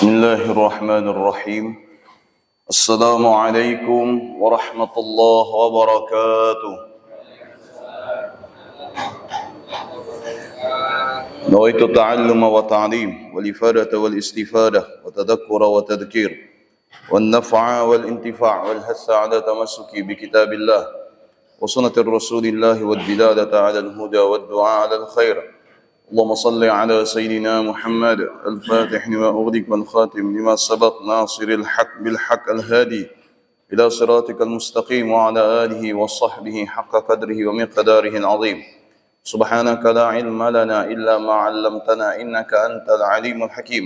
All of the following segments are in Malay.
بسم الله الرحمن الرحيم. السلام عليكم ورحمة الله وبركاته. نويت التعلم والتعليم والإفادة والاستفادة وتذكر وتذكير والنفع والانتفاع والحث على تمسك بكتاب الله وسنة الرسول الله والدلالة على الهدى والدعاء على الخير. اللهم صل على سيدنا محمد الفاتح لما أغلق والخاتم لما سبق ناصر الحق بالحق الهادي إلى صراطك المستقيم وعلى آله وصحبه حق قدره ومقداره العظيم. سبحانك لا علم لنا إلا ما علمتنا إنك أنت العليم الحكيم.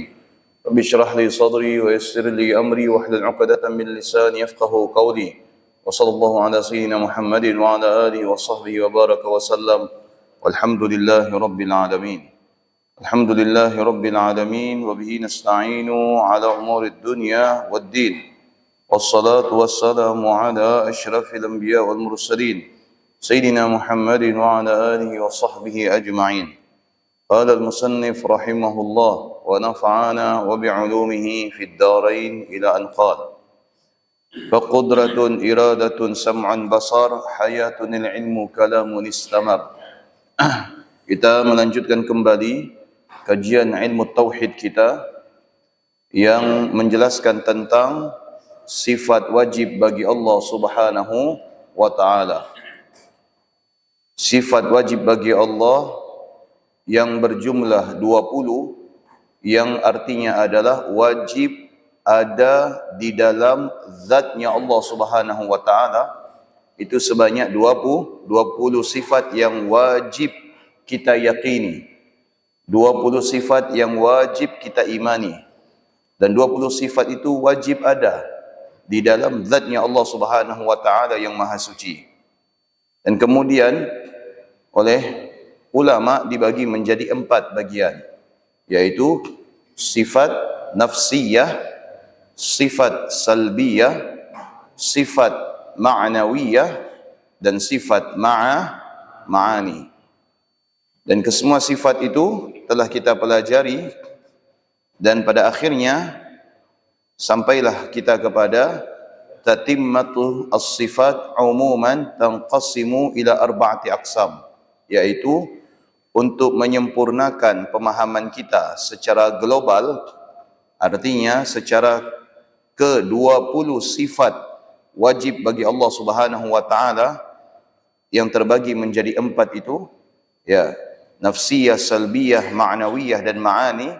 رب اشرح لي صدري ويسر لي أمري واحلل عقدة من لساني يفقه قولي. وصلى الله على سيدنا محمد وعلى آله وصحبه وبارك وسلم. والحمد لله رب العالمين. الحمد لله رب العالمين وبه نستعين على أمور الدنيا والدين. والصلاة والسلام على أشرف الأنبياء والمرسلين سيدنا محمد وعلى آله وصحبه أجمعين. قال المصنف رحمه الله ونفعنا وبعلومه في الدارين إلى أن قال فقدرة إرادة سمع بصر حياة العلم كلام استمر. Kita melanjutkan kembali kajian ilmu tauhid kita yang menjelaskan tentang sifat wajib bagi Allah Subhanahu wa taala. Sifat wajib bagi Allah yang berjumlah 20, yang artinya adalah wajib ada di dalam zatnya Allah Subhanahu wa taala. Itu sebanyak 20 sifat yang wajib kita yakini, 20 sifat yang wajib kita imani, dan 20 sifat itu wajib ada di dalam zatnya Allah Subhanahu wa taala yang maha suci. Dan kemudian oleh ulama dibagi menjadi 4 bagian, yaitu sifat nafsiyah, sifat salbiyah, sifat ma'nawiyah, dan sifat ma'ani. Dan kesemua sifat itu telah kita pelajari, dan pada akhirnya sampailah kita kepada tatimmatu as-sifat umuman tanqasimu ila 4 aqsam, yaitu untuk menyempurnakan pemahaman kita secara global, artinya secara ke-20 sifat wajib bagi Allah Subhanahu wa taala yang terbagi menjadi 4 itu, ya, nafsiyah, salbiyah, ma'nawiyah dan ma'ani.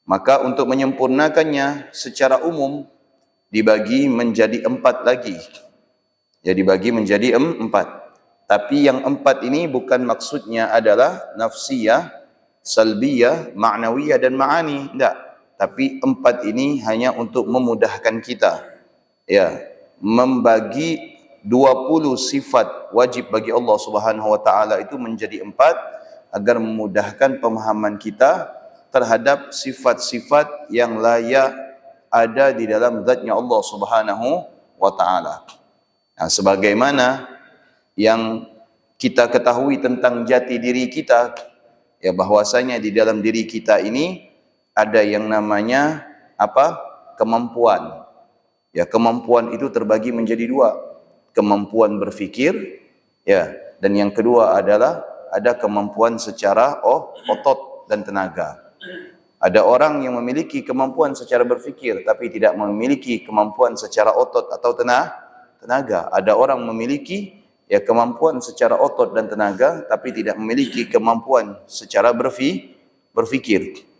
Maka untuk menyempurnakannya secara umum dibagi menjadi 4 lagi. Ya, dibagi menjadi 4. Tapi yang 4 ini bukan maksudnya adalah nafsiyah, salbiyah, ma'nawiyah dan ma'ani, tidak. Tapi 4 ini hanya untuk memudahkan kita, ya, membagi 20 sifat wajib bagi Allah Subhanahu wa taala itu menjadi 4 agar memudahkan pemahaman kita terhadap sifat-sifat yang layak ada di dalam zatnya Allah Subhanahu wa taala. Nah, sebagaimana yang kita ketahui tentang jati diri kita, ya, bahwasanya di dalam diri kita ini ada yang namanya apa? Kemampuan. Ya, kemampuan itu terbagi menjadi 2. Kemampuan berfikir, ya, dan yang kedua adalah ada kemampuan secara otot dan tenaga. Ada orang yang memiliki kemampuan secara berfikir tapi tidak memiliki kemampuan secara otot atau tenaga. Ada orang memiliki, ya, kemampuan secara otot dan tenaga tapi tidak memiliki kemampuan secara berfikir.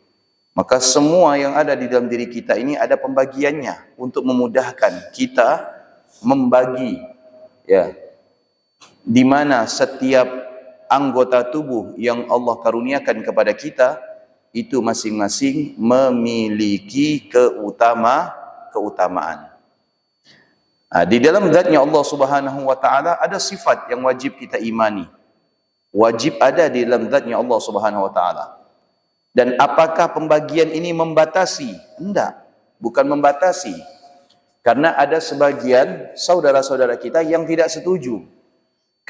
Maka semua yang ada di dalam diri kita ini ada pembagiannya untuk memudahkan kita membagi, ya, di mana setiap anggota tubuh yang Allah karuniakan kepada kita itu masing-masing memiliki keutamaan. Nah, di dalam zatnya Allah Subhanahu wa taala ada sifat yang wajib kita imani. Wajib ada di dalam zatnya Allah Subhanahu wa taala. Dan apakah pembagian ini membatasi? Tidak, bukan membatasi. Karena ada sebagian saudara-saudara kita yang tidak setuju.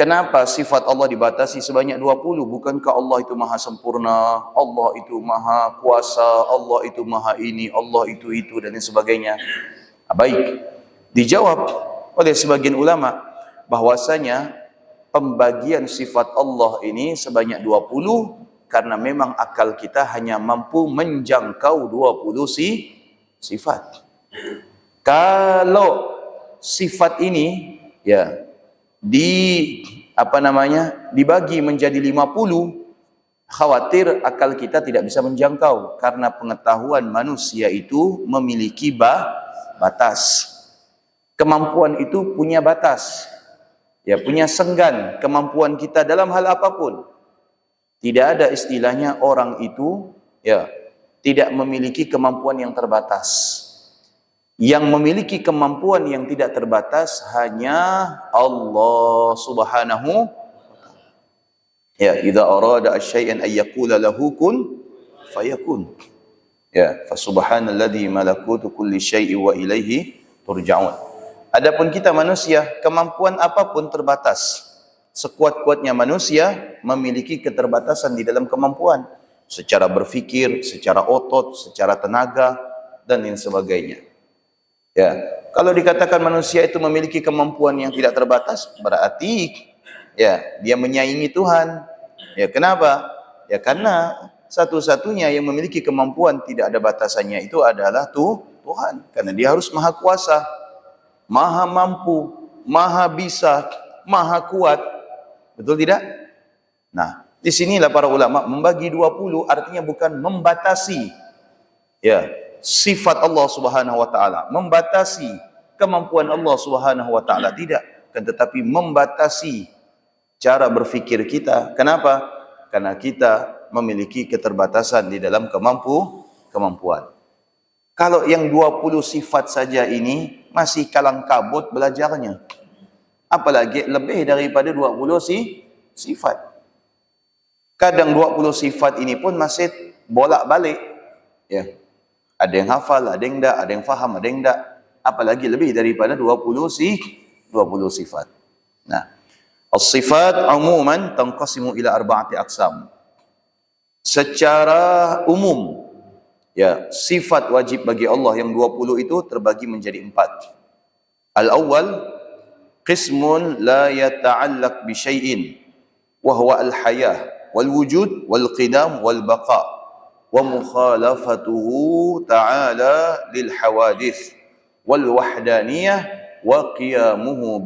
Kenapa sifat Allah dibatasi sebanyak 20? Bukankah Allah itu maha sempurna, Allah itu maha kuasa, Allah itu maha ini, Allah itu dan lain sebagainya. Baik, dijawab oleh sebagian ulama bahwasanya pembagian sifat Allah ini sebanyak 20 karena memang akal kita hanya mampu menjangkau 20 sifat. Kalau sifat ini ya dibagi menjadi 50, khawatir akal kita tidak bisa menjangkau karena pengetahuan manusia itu memiliki batas. Kemampuan itu punya batas. Ya, punya senggan kemampuan kita dalam hal apapun. Tidak ada istilahnya orang itu ya tidak memiliki kemampuan yang terbatas. Yang memiliki kemampuan yang tidak terbatas hanya Allah Subhanahu wa ta'ala. Ya, idza arada asy-syai'an ay yaqula lahu kun fayakun. Ya, fa subhanalladzi malakutu kulli syai'in wa ilaihi turja'un. Adapun kita manusia, kemampuan apapun terbatas. Sekuat-kuatnya manusia memiliki keterbatasan di dalam kemampuan secara berfikir, secara otot, secara tenaga dan lain sebagainya. Ya, kalau dikatakan manusia itu memiliki kemampuan yang tidak terbatas, berarti ya dia menyaingi Tuhan. Ya, kenapa? Ya karena satu-satunya yang memiliki kemampuan tidak ada batasannya itu adalah Tuhan. Karena dia harus maha kuasa, maha mampu, maha bisa, maha kuat. Betul tidak? Nah, di sinilah para ulama membagi 20 artinya bukan membatasi. Ya, sifat Allah Subhanahu wa taala, membatasi kemampuan Allah Subhanahu wa taala tidak, kan tetapi membatasi cara berfikir kita. Kenapa? Karena kita memiliki keterbatasan di dalam kemampuan. Kalau yang 20 sifat saja ini masih kalang kabut belajarnya. Apalagi lebih daripada 20 sifat. Kadang 20 sifat ini pun masih bolak-balik. Ya. Ada yang hafal, ada yang enggak, ada yang faham, ada yang enggak. Apalagi lebih daripada 20 sifat. Nah, as-sifat umuman tanqasimu ila arba'ati aqsam. Secara umum, ya, sifat wajib bagi Allah yang 20 itu terbagi menjadi 4. Al-awwal qismun la yata'allaq bi syai'in wa huwa al-hayah wal wujud wal qidam wal baqa' wa mukhalafatuhu ta'ala lil hawadith wal wahdaniyah wa qiyamuhu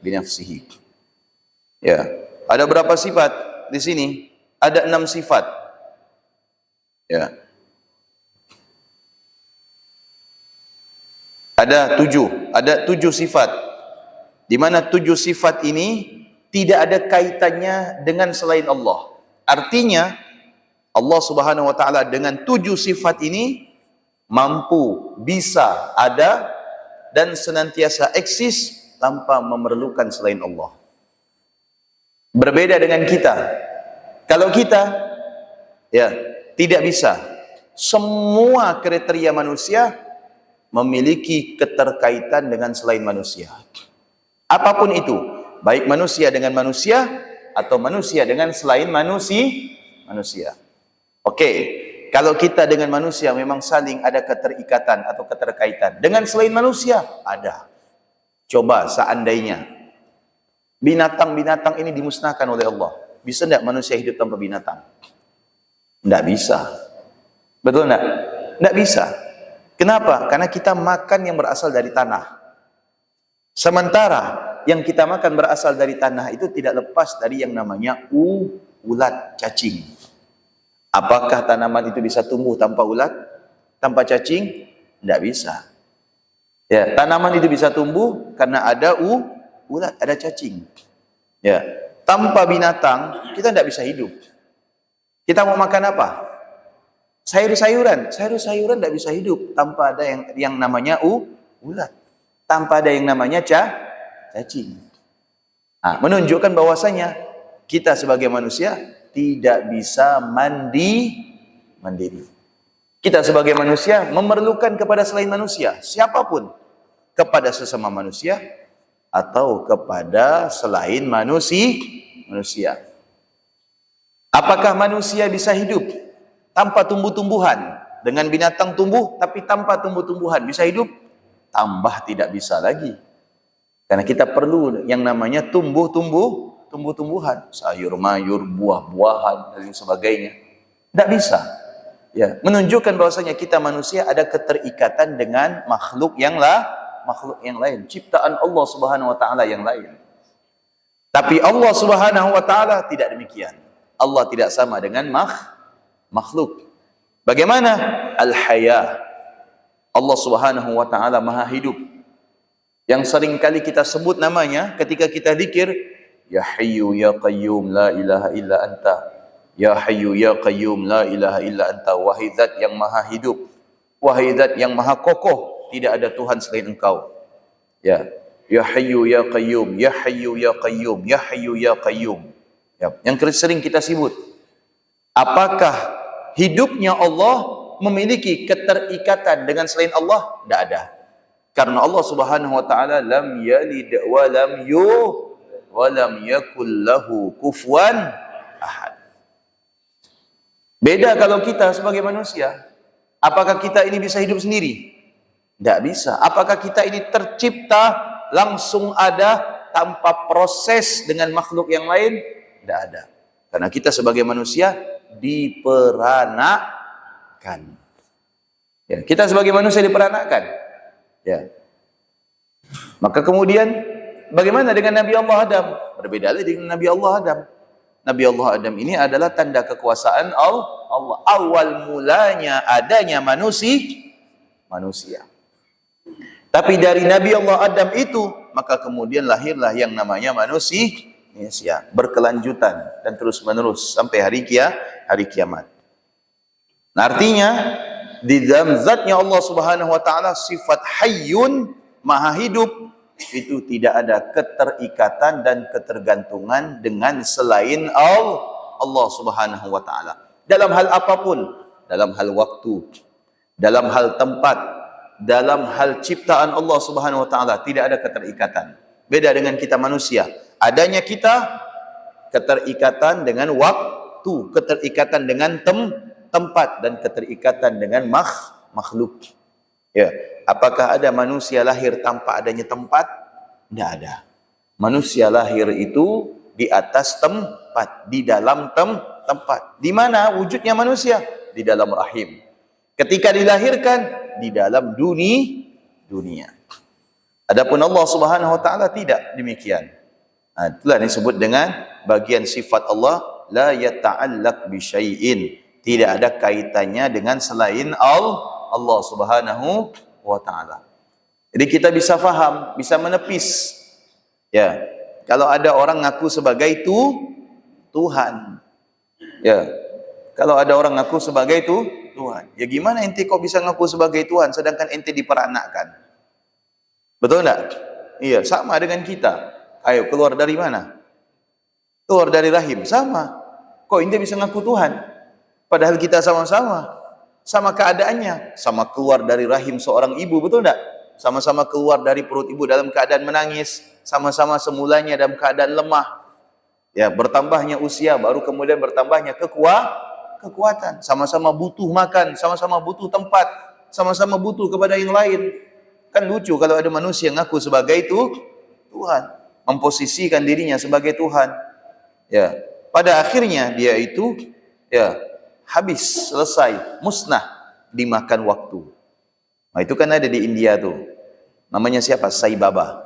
binafsihi. Ya, ada berapa sifat di sini? Ada 6 sifat. Ya. Ada 7 sifat. Di mana 7 sifat ini tidak ada kaitannya dengan selain Allah. Artinya Allah Subhanahu wa taala dengan 7 sifat ini mampu, bisa, ada dan senantiasa eksis tanpa memerlukan selain Allah. Berbeda dengan kita. Kalau kita ya tidak bisa. Semua kriteria manusia memiliki keterkaitan dengan selain manusia. Apapun itu, baik manusia dengan manusia atau manusia dengan selain manusia. Oke, kalau kita dengan manusia memang saling ada keterikatan atau keterkaitan. Dengan selain manusia ada. Coba seandainya binatang-binatang ini dimusnahkan oleh Allah, bisa tidak manusia hidup tanpa binatang? Tidak bisa. Betul tidak? Tidak bisa. Kenapa? Karena kita makan yang berasal dari tanah. Sementara yang kita makan berasal dari tanah itu tidak lepas dari yang namanya ulat, cacing. Apakah tanaman itu bisa tumbuh tanpa ulat, tanpa cacing? Tidak bisa. Ya, tanaman itu bisa tumbuh karena ada ulat, ada cacing. Ya, tanpa binatang kita tidak bisa hidup. Kita mau makan apa? Sayur-sayuran tidak bisa hidup tanpa ada yang namanya ulat, tanpa ada yang namanya cacing. Nah, menunjukkan bahwasanya kita sebagai manusia tidak bisa mandiri. Kita sebagai manusia memerlukan kepada selain manusia, siapapun, kepada sesama manusia atau kepada selain manusia. Apakah manusia bisa hidup tanpa tumbuh-tumbuhan? Dengan binatang tumbuh tapi tanpa tumbuh-tumbuhan bisa hidup? Tambah tidak bisa lagi. Karena kita perlu yang namanya tumbuh-tumbuhan, sayur mayur, buah-buahan dan sebagainya. Tidak bisa. Ya, menunjukkan bahwasanya kita manusia ada keterikatan dengan makhluk yang lain, ciptaan Allah Subhanahu wa taala yang lain. Tapi Allah Subhanahu wa taala tidak demikian. Allah tidak sama dengan makhluk. Bagaimana? Al-Haya. Allah Subhanahu wa taala Maha hidup. Yang sering kali kita sebut namanya ketika kita zikir, Ya Hayyu Ya Qayyum la ilaha illa anta. Ya Hayyu Ya Qayyum la ilaha illa anta. Wahai Zat yang Maha hidup, wahai Zat yang Maha kokoh, tidak ada Tuhan selain Engkau. Ya, Ya Hayyu Ya Qayyum, Ya Hayyu Ya Qayyum, Ya Hayyu Ya Qayyum. Ya, yang sering kita sebut. Apakah hidupnya Allah memiliki keterikatan dengan selain Allah? Tidak ada. Karena Allah Subhanahu wa taala lam yalid wa lam yakul lahu kufuwan ahad. Beda kalau kita sebagai manusia. Apakah kita ini bisa hidup sendiri? Tidak bisa. Apakah kita ini tercipta langsung ada tanpa proses dengan makhluk yang lain? Tidak ada. Karena kita sebagai manusia diperanakan. Ya, kita sebagai manusia diperanakan. Ya. Maka kemudian bagaimana dengan Nabi Allah Adam? Berbeda lagi dengan Nabi Allah Adam. Nabi Allah Adam ini adalah tanda kekuasaan Allah. Awal mulanya adanya manusia. Tapi dari Nabi Allah Adam itu, maka kemudian lahirlah yang namanya manusia, berkelanjutan dan terus menerus sampai hari kiamat. Nah, artinya di dalam zatnya Allah Subhanahu wa taala sifat hayyun, maha hidup, itu tidak ada keterikatan dan ketergantungan dengan selain Allah Subhanahu wa taala. Dalam hal apapun, dalam hal waktu, dalam hal tempat, dalam hal ciptaan Allah Subhanahu wa taala tidak ada keterikatan. Beda dengan kita manusia. Adanya kita keterikatan dengan waktu, keterikatan dengan tempat dan keterikatan dengan makhluk. Ya, apakah ada manusia lahir tanpa adanya tempat? Tidak ada. Manusia lahir itu di atas tempat, di dalam tempat. Di mana wujudnya manusia? Di dalam rahim. Ketika dilahirkan di dalam dunia. Adapun Allah Subhanahu wa taala tidak demikian. Nah, itulah disebut dengan bagian sifat Allah la yata'allaq bi syai'in. Tidak ada kaitannya dengan selain Allah Subhanahu wa taala. Jadi kita bisa faham, bisa menepis. Ya. Kalau ada orang ngaku sebagai Tuhan. Ya. Kalau ada orang ngaku sebagai Tuhan. Ya gimana ente kok bisa ngaku sebagai Tuhan sedangkan ente diperanakkan? Betul enggak? Iya, sama dengan kita. Ayo keluar dari mana? Keluar dari rahim, sama. Kok ente bisa ngaku Tuhan? Padahal kita sama-sama, sama keadaannya, sama keluar dari rahim seorang ibu, betul enggak? Sama-sama keluar dari perut ibu dalam keadaan menangis, sama-sama semulanya dalam keadaan lemah. Ya, bertambahnya usia, baru kemudian bertambahnya kekuatan. Sama-sama butuh makan, sama-sama butuh tempat, sama-sama butuh kepada yang lain. Kan lucu kalau ada manusia yang ngaku sebagai Tuhan, memposisikan dirinya sebagai Tuhan. Ya, pada akhirnya dia itu habis, selesai, musnah, dimakan waktu. Nah, itu kan ada di India tuh. Namanya siapa? Sai Baba.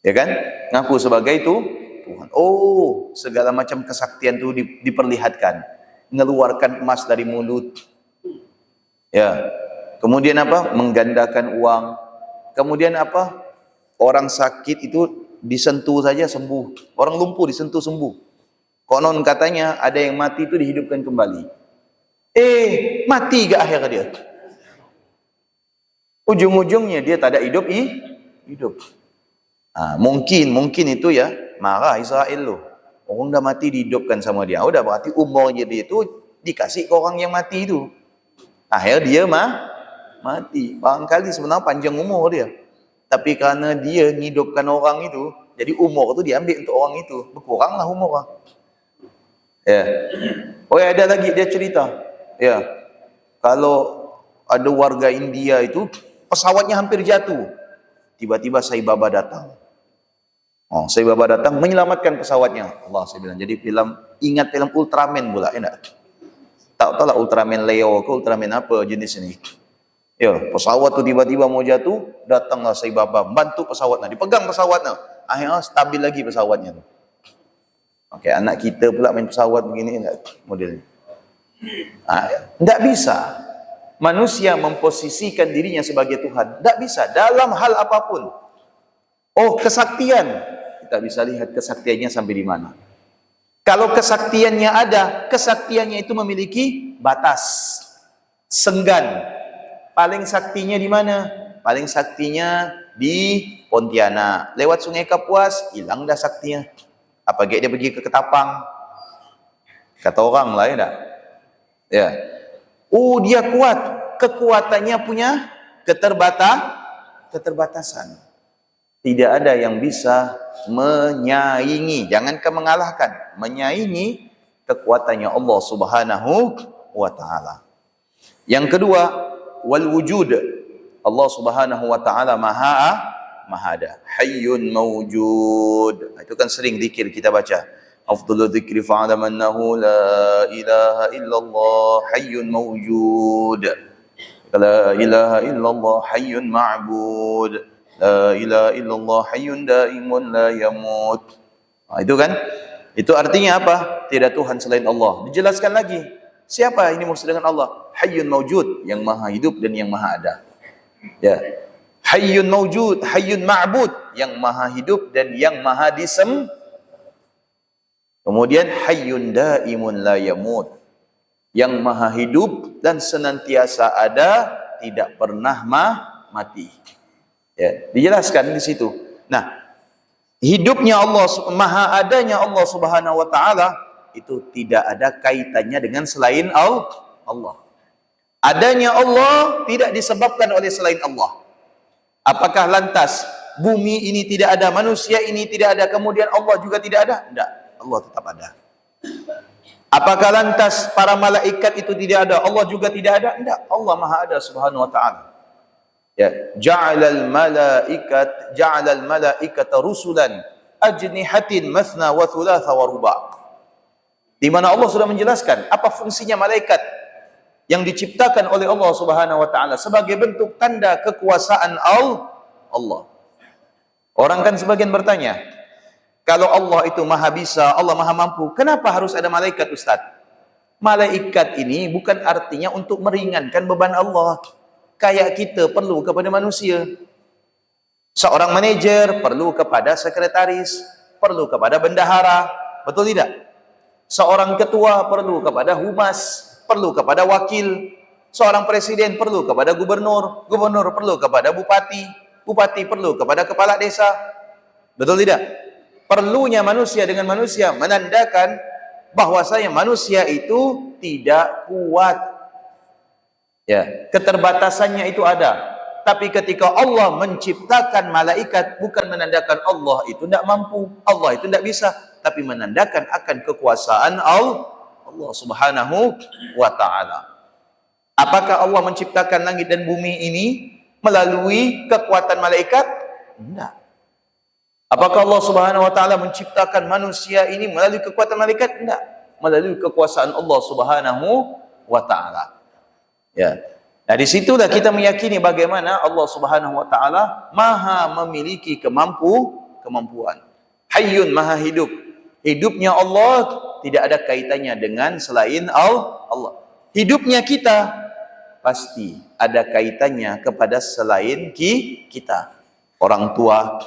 Ya kan? Ngaku sebagai Tuhan. Oh, segala macam kesaktian itu diperlihatkan. Ngeluarkan emas dari mulut. Ya. Kemudian apa? Menggandakan uang. Kemudian apa? Orang sakit itu disentuh saja sembuh. Orang lumpuh disentuh sembuh. Konon katanya ada yang mati itu dihidupkan kembali. Mati gak akhirnya dia? Ujung-ujungnya dia tak ada hidup. Nah, mungkin itu ya marah Israel loh. Orang dah mati dihidupkan sama dia. Udah berarti umurnya dia itu dikasih ke orang yang mati itu. Akhirnya dia mati. Barangkali sebenarnya panjang umur dia. Tapi kerana dia hidupkan orang itu, jadi umur tu diambil untuk orang itu. Berkuranglah umur lah. Ya. Oh ya, ada lagi dia cerita. Ya. Kalau ada warga India itu, pesawatnya hampir jatuh. Tiba-tiba Sai Baba datang. Oh, Sai Baba datang menyelamatkan pesawatnya. Allah, saya bilang. Jadi ingat film Ultraman pula, ya tak? Tak tahu lah Ultraman Leo ke Ultraman apa jenis ini. Ya, pesawat tu tiba-tiba mau jatuh, datanglah Sai Baba, bantu pesawatnya, dipegang pesawatnya. Akhirnya stabil lagi pesawatnya tu. Okey, anak kita pula main pesawat begini modelnya. Tak bisa manusia memposisikan dirinya sebagai Tuhan. Tak bisa dalam hal apapun. Oh, kesaktian. Kita bisa lihat kesaktiannya sampai di mana. Kalau kesaktiannya ada, kesaktiannya itu memiliki batas. Senggan. Paling saktinya di mana? Paling saktinya di Pontianak. Lewat Sungai Kapuas, hilang dah saktinya. Apa dia pergi ke Ketapang? Kata orang lah, ya tak? Ya. Oh, dia kuat. Kekuatannya punya keterbatasan. Tidak ada yang bisa menyaingi, jangankan mengalahkan, menyaingi kekuatannya Allah Subhanahu wa taala. Yang kedua, wal wujud. Allah Subhanahu wa taala maha ada. Hayyun mawjud. Itu kan sering zikir kita baca. Afdhalu dzikri fa'lam annahu la ilaha illallah hayyun mawjud. La ilaha illallah hayyun ma'bud. La ilaha illallah hayyun daimun la yamut. Itu kan? Itu artinya apa? Tidak Tuhan selain Allah. Dijelaskan lagi. Siapa ini maksud dengan Allah? Hayyun mawjud, yang maha hidup dan yang maha ada. Ya. Hayyun mawjud, hayyun ma'bud, yang maha hidup dan yang maha Kemudian hayyun daimun la yamut, yang maha hidup dan senantiasa ada, tidak pernah mati. Ya, dijelaskan di situ. Nah, hidupnya Allah, maha adanya Allah Subhanahu wa taala itu tidak ada kaitannya dengan selain Allah. Adanya Allah tidak disebabkan oleh selain Allah. Apakah lantas bumi ini tidak ada, manusia ini tidak ada, kemudian Allah juga tidak ada? Tidak, Allah tetap ada. Apakah lantas para malaikat itu tidak ada, Allah juga tidak ada? Tidak, Allah maha ada Subhanahu wa ta'ala. Ya, ja'alal malaikata rusulan ajnihatin mathna wa thulatha wa ruba'. Di mana Allah sudah menjelaskan apa fungsinya malaikat yang diciptakan oleh Allah Subhanahu wa taala sebagai bentuk tanda kekuasaan Allah. Orang kan sebagian bertanya, kalau Allah itu maha bisa, Allah maha mampu, kenapa harus ada malaikat, Ustaz? Malaikat ini bukan artinya untuk meringankan beban Allah. Kayak kita perlu kepada manusia. Seorang manajer perlu kepada sekretaris, perlu kepada bendahara, betul tidak? Seorang ketua perlu kepada humas, perlu kepada wakil. Seorang presiden perlu kepada gubernur, gubernur perlu kepada bupati, bupati perlu kepada kepala desa. Betul tidak? Perlunya manusia dengan manusia menandakan bahwasanya manusia itu tidak kuat. Ya, keterbatasannya itu ada. Tapi ketika Allah menciptakan malaikat, bukan menandakan Allah itu tidak mampu, Allah itu tidak bisa, tapi menandakan akan kekuasaan Allah Subhanahu wa ta'ala. Apakah Allah menciptakan langit dan bumi ini melalui kekuatan malaikat? Tidak. Apakah Allah Subhanahu wa ta'ala menciptakan manusia ini melalui kekuatan malaikat? Tidak. Melalui kekuasaan Allah Subhanahu wa ta'ala. Ya. Nah, di situlah kita meyakini bagaimana Allah Subhanahu wa ta'ala maha memiliki kemampuan. Hayyun, maha hidup. Hidupnya Allah tidak ada kaitannya dengan selain Allah. Hidupnya kita pasti ada kaitannya kepada selain kita. Orang tua.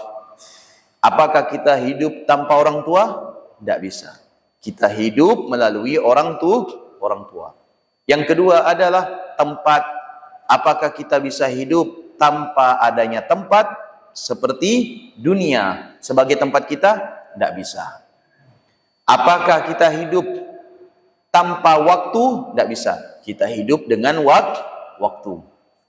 Apakah kita hidup tanpa orang tua? Tidak bisa. Kita hidup melalui orang tua. Yang kedua adalah tempat. Apakah kita bisa hidup tanpa adanya tempat seperti dunia sebagai tempat kita? Tidak bisa. Apakah kita hidup tanpa waktu? Tidak bisa. Kita hidup dengan waktu.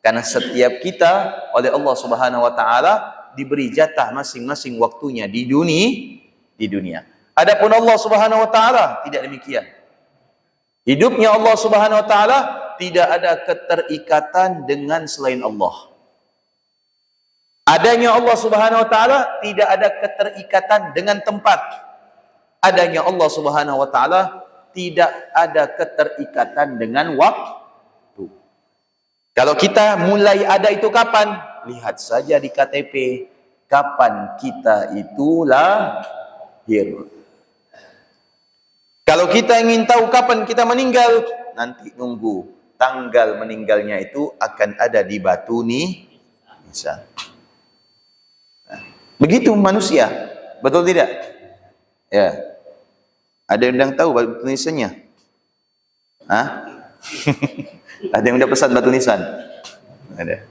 Karena setiap kita oleh Allah Subhanahu wa ta'ala diberi jatah masing-masing waktunya di dunia. Adapun Allah Subhanahu wa taala tidak demikian. Hidupnya Allah Subhanahu wa taala tidak ada keterikatan dengan selain Allah. Adanya Allah Subhanahu wa taala tidak ada keterikatan dengan tempat. Adanya Allah Subhanahu wa taala tidak ada keterikatan dengan waktu. Kalau kita mulai ada itu kapan? Lihat saja di KTP kapan kita itu lahir. Kalau kita ingin tahu kapan kita meninggal, nanti nunggu tanggal meninggalnya itu akan ada di batu nisan. Begitu manusia, betul tidak? Ya. Ada yang tahu batu nisannya? Hah? Ada yang udah pesan batu nisan? Ada.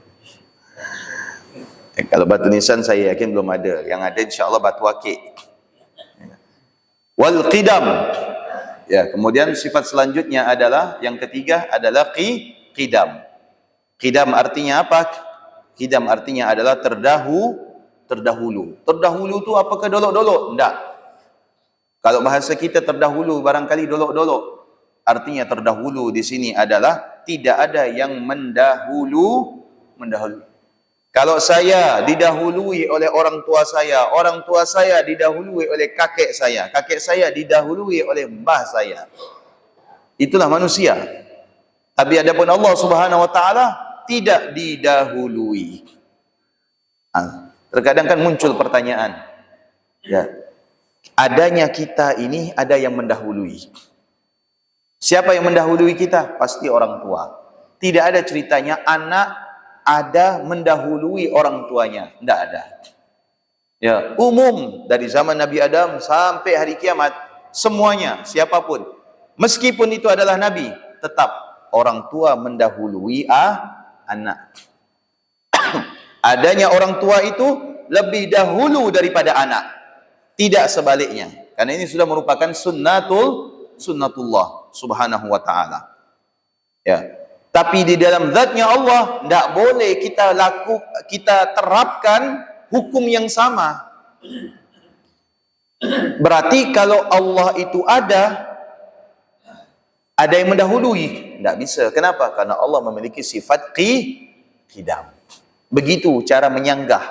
Kalau batu nisan saya yakin belum ada. Yang ada insya-Allah batu akik. Wal qidam. Ya, kemudian sifat selanjutnya adalah yang ketiga adalah qidam. Qidam artinya apa? Qidam artinya adalah terdahulu. Terdahulu tu apakah dolok-dolok? Enggak. Kalau bahasa kita terdahulu barangkali dolok-dolok. Artinya terdahulu di sini adalah tidak ada yang mendahului. Kalau saya didahului oleh orang tua saya didahului oleh kakek saya didahului oleh mbah saya. Itulah manusia. Tapi adapun Allah Subhanahu wa taala tidak didahului. Terkadang kan muncul pertanyaan. Ya. Adanya kita ini ada yang mendahului. Siapa yang mendahului kita? Pasti orang tua. Tidak ada ceritanya anak ada mendahului orang tuanya. Tidak ada. Ya, umum dari zaman Nabi Adam sampai hari kiamat, semuanya, siapapun, meskipun itu adalah Nabi, tetap orang tua mendahului anak. Adanya orang tua itu lebih dahulu daripada anak. Tidak sebaliknya. Karena ini sudah merupakan sunnatullah subhanahu wa ta'ala. Ya. Tapi di dalam zatnya Allah tidak boleh kita terapkan hukum yang sama. Berarti kalau Allah itu ada yang mendahului, tidak bisa. Kenapa? Karena Allah memiliki sifat qidam. Begitu cara menyanggah,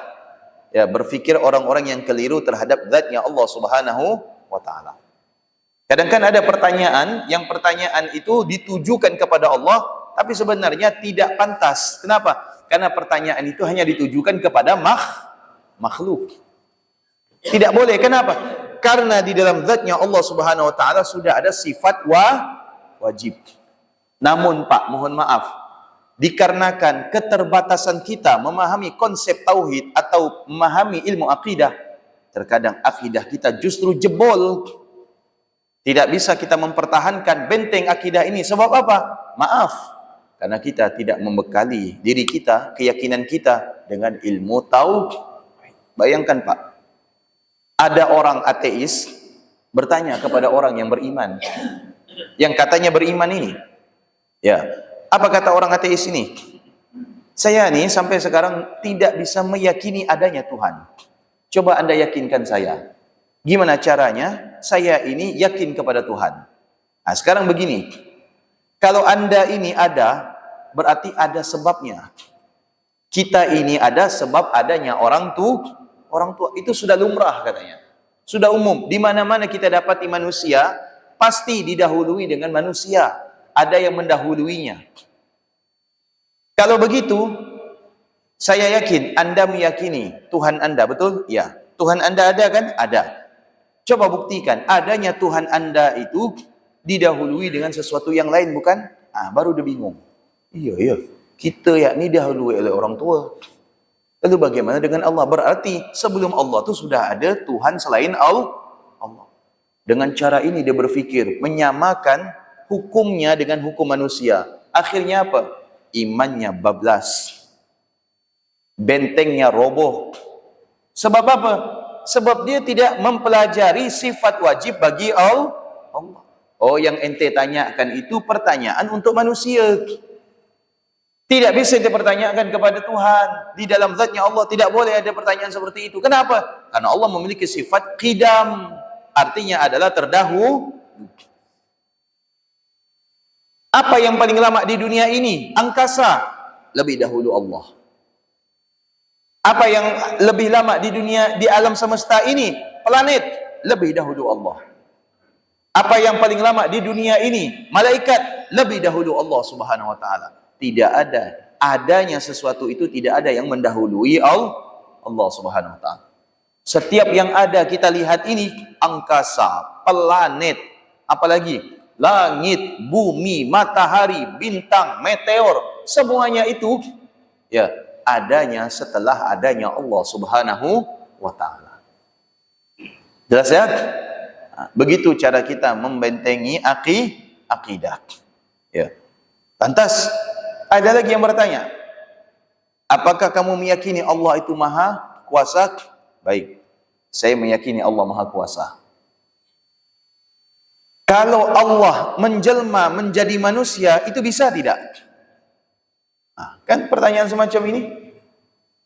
ya, berfikir orang-orang yang keliru terhadap zatnya Allah Subhanahu wa ta'ala. Kadang kan ada pertanyaan, yang pertanyaan itu ditujukan kepada Allah, tapi sebenarnya tidak pantas. Kenapa? Karena pertanyaan itu hanya ditujukan kepada makhluk. Tidak boleh. Kenapa? Karena di dalam zatnya Allah Subhanahu wa ta'ala sudah ada sifat wajib. Namun Pak, mohon maaf, dikarenakan keterbatasan kita memahami konsep tauhid atau memahami ilmu akidah, terkadang akidah kita justru jebol. Tidak bisa kita mempertahankan benteng akidah ini. Sebab apa? Maaf, karena kita tidak membekali diri kita, keyakinan kita dengan ilmu tauhid. Bayangkan Pak, ada orang ateis bertanya kepada orang yang beriman, yang katanya beriman ini. Ya, apa kata orang ateis ini? Saya nih sampai sekarang tidak bisa meyakini adanya Tuhan. Coba Anda yakinkan saya. Gimana caranya saya ini yakin kepada Tuhan? Nah, sekarang begini. Kalau Anda ini ada, berarti ada sebabnya. Kita ini ada sebab adanya orang tua itu sudah lumrah katanya. Sudah umum. Di mana-mana kita dapati manusia, pasti didahului dengan manusia. Ada yang mendahuluinya. Kalau begitu, saya yakin Anda meyakini Tuhan Anda, betul? Ya. Tuhan Anda ada kan? Ada. Coba buktikan adanya Tuhan Anda itu didahului dengan sesuatu yang lain, bukan? Baru dia bingung. Iya. Kita yakni didahului oleh orang tua. Lalu bagaimana dengan Allah? Berarti sebelum Allah itu sudah ada Tuhan selain Allah. Dengan cara ini dia berfikir, menyamakan hukumnya dengan hukum manusia. Akhirnya apa? Imannya bablas. Bentengnya roboh. Sebab apa? Sebab dia tidak mempelajari sifat wajib bagi Allah. Oh, yang ente tanyakan itu pertanyaan untuk manusia. Tidak bisa dipertanyakan kepada Tuhan. Di dalam zatnya Allah tidak boleh ada pertanyaan seperti itu. Kenapa? Karena Allah memiliki sifat qidam. Artinya adalah terdahulu. Apa yang paling lama di dunia ini? Angkasa. Lebih dahulu Allah. Apa yang lebih lama di dunia, di alam semesta ini? Planet. Lebih dahulu Allah. Apa yang paling lama di dunia ini? Malaikat. Lebih dahulu Allah Subhanahu wa ta'ala. Tidak ada. Adanya sesuatu itu tidak ada yang mendahului Allah Subhanahu wa ta'ala. Setiap yang ada kita lihat ini, angkasa, planet, apalagi langit, bumi, matahari, bintang, meteor, semuanya itu ya adanya setelah adanya Allah Subhanahu wa ta'ala. Jelas ya? Begitu cara kita membentengi akidah. Ya. Lantas ada lagi yang bertanya, apakah kamu meyakini Allah itu maha kuasa? Baik, saya meyakini Allah maha kuasa. Kalau Allah menjelma menjadi manusia, itu bisa tidak? Kan pertanyaan semacam ini?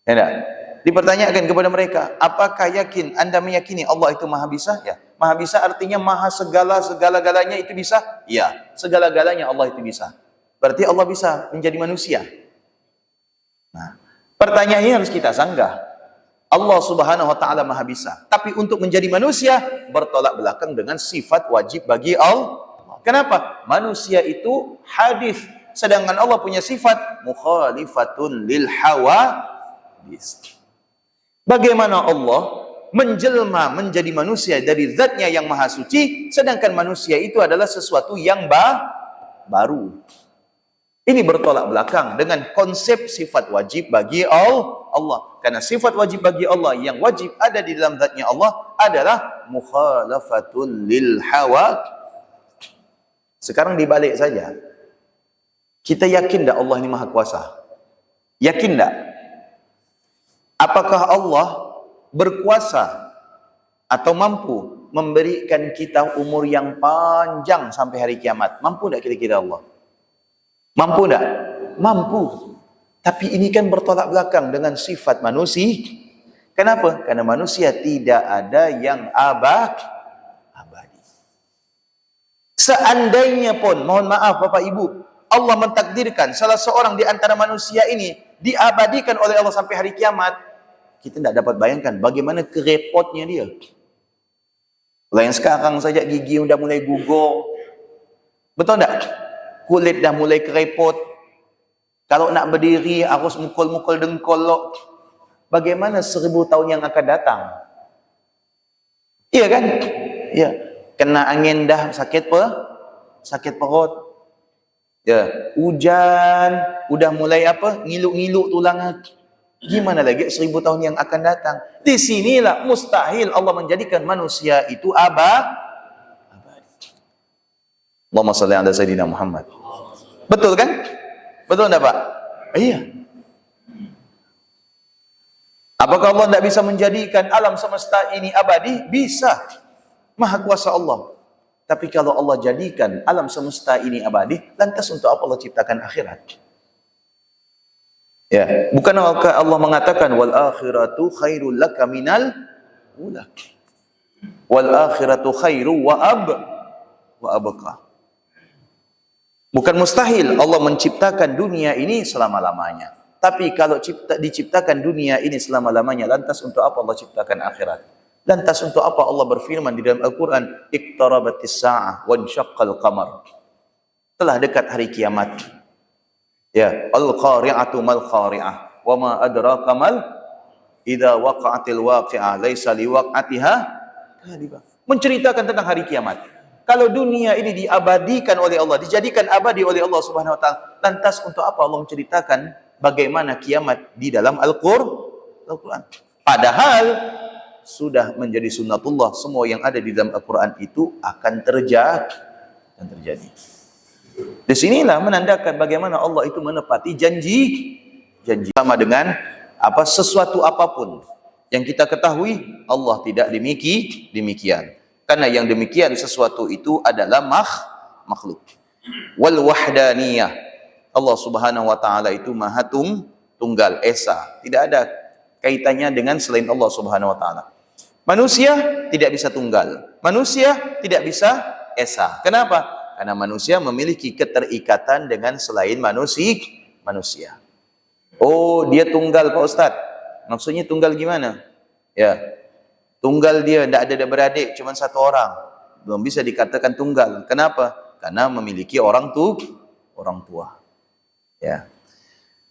Ya, dipertanyakan kepada mereka, apakah yakin Anda meyakini Allah itu maha bisa? Ya, maha bisa artinya maha segala-galanya itu bisa? Ya, segala-galanya Allah itu bisa. Berarti Allah bisa menjadi manusia. Nah, pertanyaan ini harus kita sanggah. Allah Subhanahu wa ta'ala maha bisa. Tapi untuk menjadi manusia, bertolak belakang dengan sifat wajib bagi Allah. Kenapa? Manusia itu hadis. Sedangkan Allah punya sifat mukhalifatun lil hawadis. Bagaimana Allah menjelma menjadi manusia dari zatnya yang maha suci, sedangkan manusia itu adalah sesuatu yang baru. Ini bertolak belakang dengan konsep sifat wajib bagi Allah. Karena sifat wajib bagi Allah yang wajib ada di dalam zatnya Allah adalah mukhalafatul lil hawa. Sekarang dibalik saja. Kita yakin tak Allah ini maha kuasa? Yakin tak? Apakah Allah berkuasa atau mampu memberikan kita umur yang panjang sampai hari kiamat? Mampu tak kira-kira Allah? Mampu tak? Mampu. Tapi ini kan bertolak belakang dengan sifat manusia. Kenapa? Karena manusia tidak ada yang abadi. Seandainya pun, mohon maaf Bapak Ibu, Allah mentakdirkan salah seorang di antara manusia ini diabadikan oleh Allah sampai hari kiamat, kita tidak dapat bayangkan bagaimana kerepotnya dia. Kalau yang sekarang saja gigi sudah mulai gugur. Betul tak? Kulit dah mulai kerepot. Kalau nak berdiri harus mukul-mukul dengkol. Bagaimana 1000 tahun yang akan datang? Iya kan? Iya. Kena angin dah sakit sakit perut. Ya, hujan udah mulai ngiluk-ngiluk tulang. Gimana lagi 1000 tahun yang akan datang? Di sinilah mustahil Allah menjadikan manusia itu abadi. Allahumma salli ala sayyidina Muhammad. Betul kan? Betul enggak, Pak? Iya. Apakah Allah tidak bisa menjadikan alam semesta ini abadi? Bisa. Maha kuasa Allah. Tapi kalau Allah jadikan alam semesta ini abadi, lantas untuk apa Allah ciptakan akhirat? Ya, bukankah Allah mengatakan wal akhiratu khairul laka minal ula. Wal akhiratu khairu wa abqa. Bukan mustahil Allah menciptakan dunia ini selama-lamanya. Tapi kalau diciptakan dunia ini selama-lamanya, lantas untuk apa Allah ciptakan akhirat? Lantas untuk apa Allah berfirman di dalam Al-Quran, iqtarabatis sa'ah wa insyaqqal qamar. Telah dekat hari kiamat. Ya, al-qari'atu mal qari'ah wa ma adraka mal idza waqa'atil waqi'ah laisa liwaq'atiha kadhibah. Menceritakan tentang hari kiamat. Kalau dunia ini diabadikan oleh Allah, dijadikan abadi oleh Allah Subhanahu wa taala, lantas untuk apa Allah menceritakan bagaimana kiamat di dalam Al-Qur'an? Padahal sudah menjadi sunnatullah, semua yang ada di dalam Al-Quran itu akan terjadi. Di sinilah menandakan bagaimana Allah itu menepati janji sama dengan sesuatu apapun yang kita ketahui Allah tidak demikian. Karena yang demikian sesuatu itu adalah makhluk. Wal wahdaniyah. Allah Subhanahu wa taala itu maha tunggal, esa. Tidak ada kaitannya dengan selain Allah Subhanahu wa taala. Manusia tidak bisa tunggal. Manusia tidak bisa esa. Kenapa? Karena manusia memiliki keterikatan dengan selain manusia. Oh, dia tunggal Pak Ustadz. Maksudnya tunggal gimana? Ya, tunggal dia tidak ada beradik, cuma satu orang. Belum bisa dikatakan tunggal. Kenapa? Karena memiliki orang tua. Ya.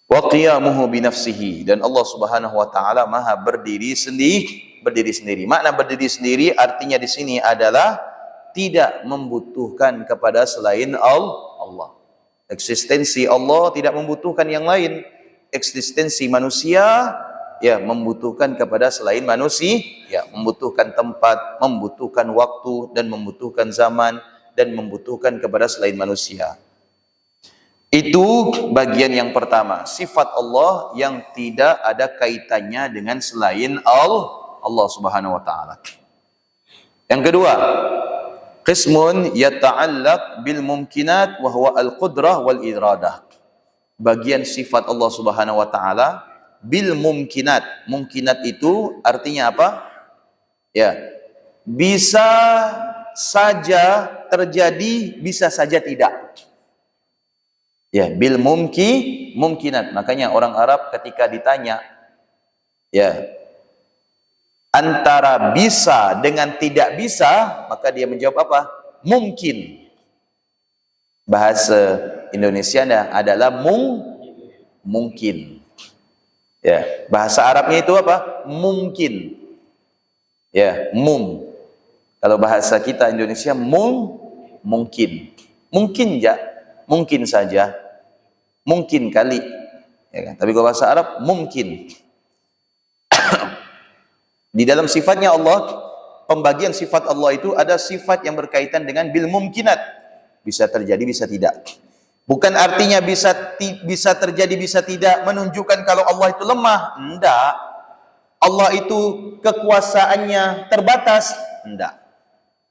Wa qiyamuhu bi nafsihi, dan Allah Subhanahu wa taala maha berdiri sendiri. Makna berdiri sendiri artinya di sini adalah tidak membutuhkan kepada selain Allah. Eksistensi Allah tidak membutuhkan yang lain. Eksistensi manusia ya membutuhkan kepada selain manusia, ya membutuhkan tempat, membutuhkan waktu, dan membutuhkan zaman, dan membutuhkan kepada selain manusia. Itu bagian yang pertama, sifat Allah yang tidak ada kaitannya dengan selain Allah Subhanahu wa taala. Yang kedua, qismun yata'allaq bil mumkinat wa huwa al-qudrah wal iradah. Bagian sifat Allah Subhanahu wa taala bil mumkinat. Mumkinat itu artinya apa? Ya, bisa saja terjadi, bisa saja tidak. Ya, bil mumkinat. Makanya orang Arab ketika ditanya ya antara bisa dengan tidak bisa, maka dia menjawab apa? Mungkin. Bahasa Indonesia adalah mungkin. Ya, bahasa Arabnya itu apa? Mungkin. Ya, Kalau bahasa kita Indonesia mungkin. Mungkin ya. Mungkin saja, mungkin kali, ya kan? Tapi kalau bahasa Arab mungkin. Di dalam sifatnya Allah, pembagian sifat Allah itu ada sifat yang berkaitan dengan bil mumkinat, bisa terjadi, bisa tidak. Bukan artinya bisa terjadi, bisa tidak menunjukkan kalau Allah itu lemah. Enggak. Allah itu kekuasaannya terbatas. Enggak.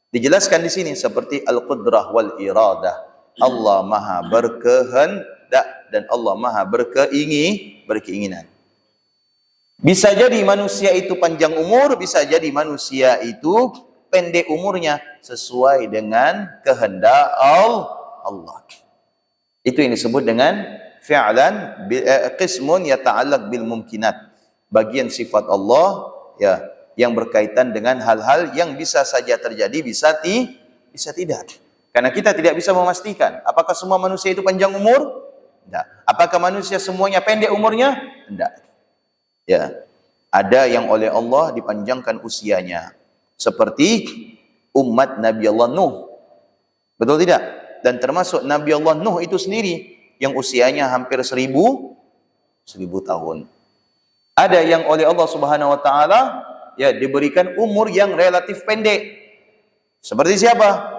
Dijelaskan di sini seperti al-qudrah wal iradah. Allah maha berkehendak dan Allah maha berkeinginan. Bisa jadi manusia itu panjang umur, bisa jadi manusia itu pendek umurnya sesuai dengan kehendak Allah. Itu yang disebut dengan fi'lan qismun yata'allaq bil mumkinat. Bagian sifat Allah ya yang berkaitan dengan hal-hal yang bisa saja terjadi, bisa tidak. Karena kita tidak bisa memastikan apakah semua manusia itu panjang umur? Tidak. Apakah manusia semuanya pendek umurnya? Tidak. Ya. Ada yang oleh Allah dipanjangkan usianya. Seperti umat Nabi Allah Nuh. Betul tidak? Dan termasuk Nabi Allah Nuh itu sendiri yang usianya hampir 1000 tahun. Ada yang oleh Allah Subhanahu wa taala ya diberikan umur yang relatif pendek. Seperti siapa?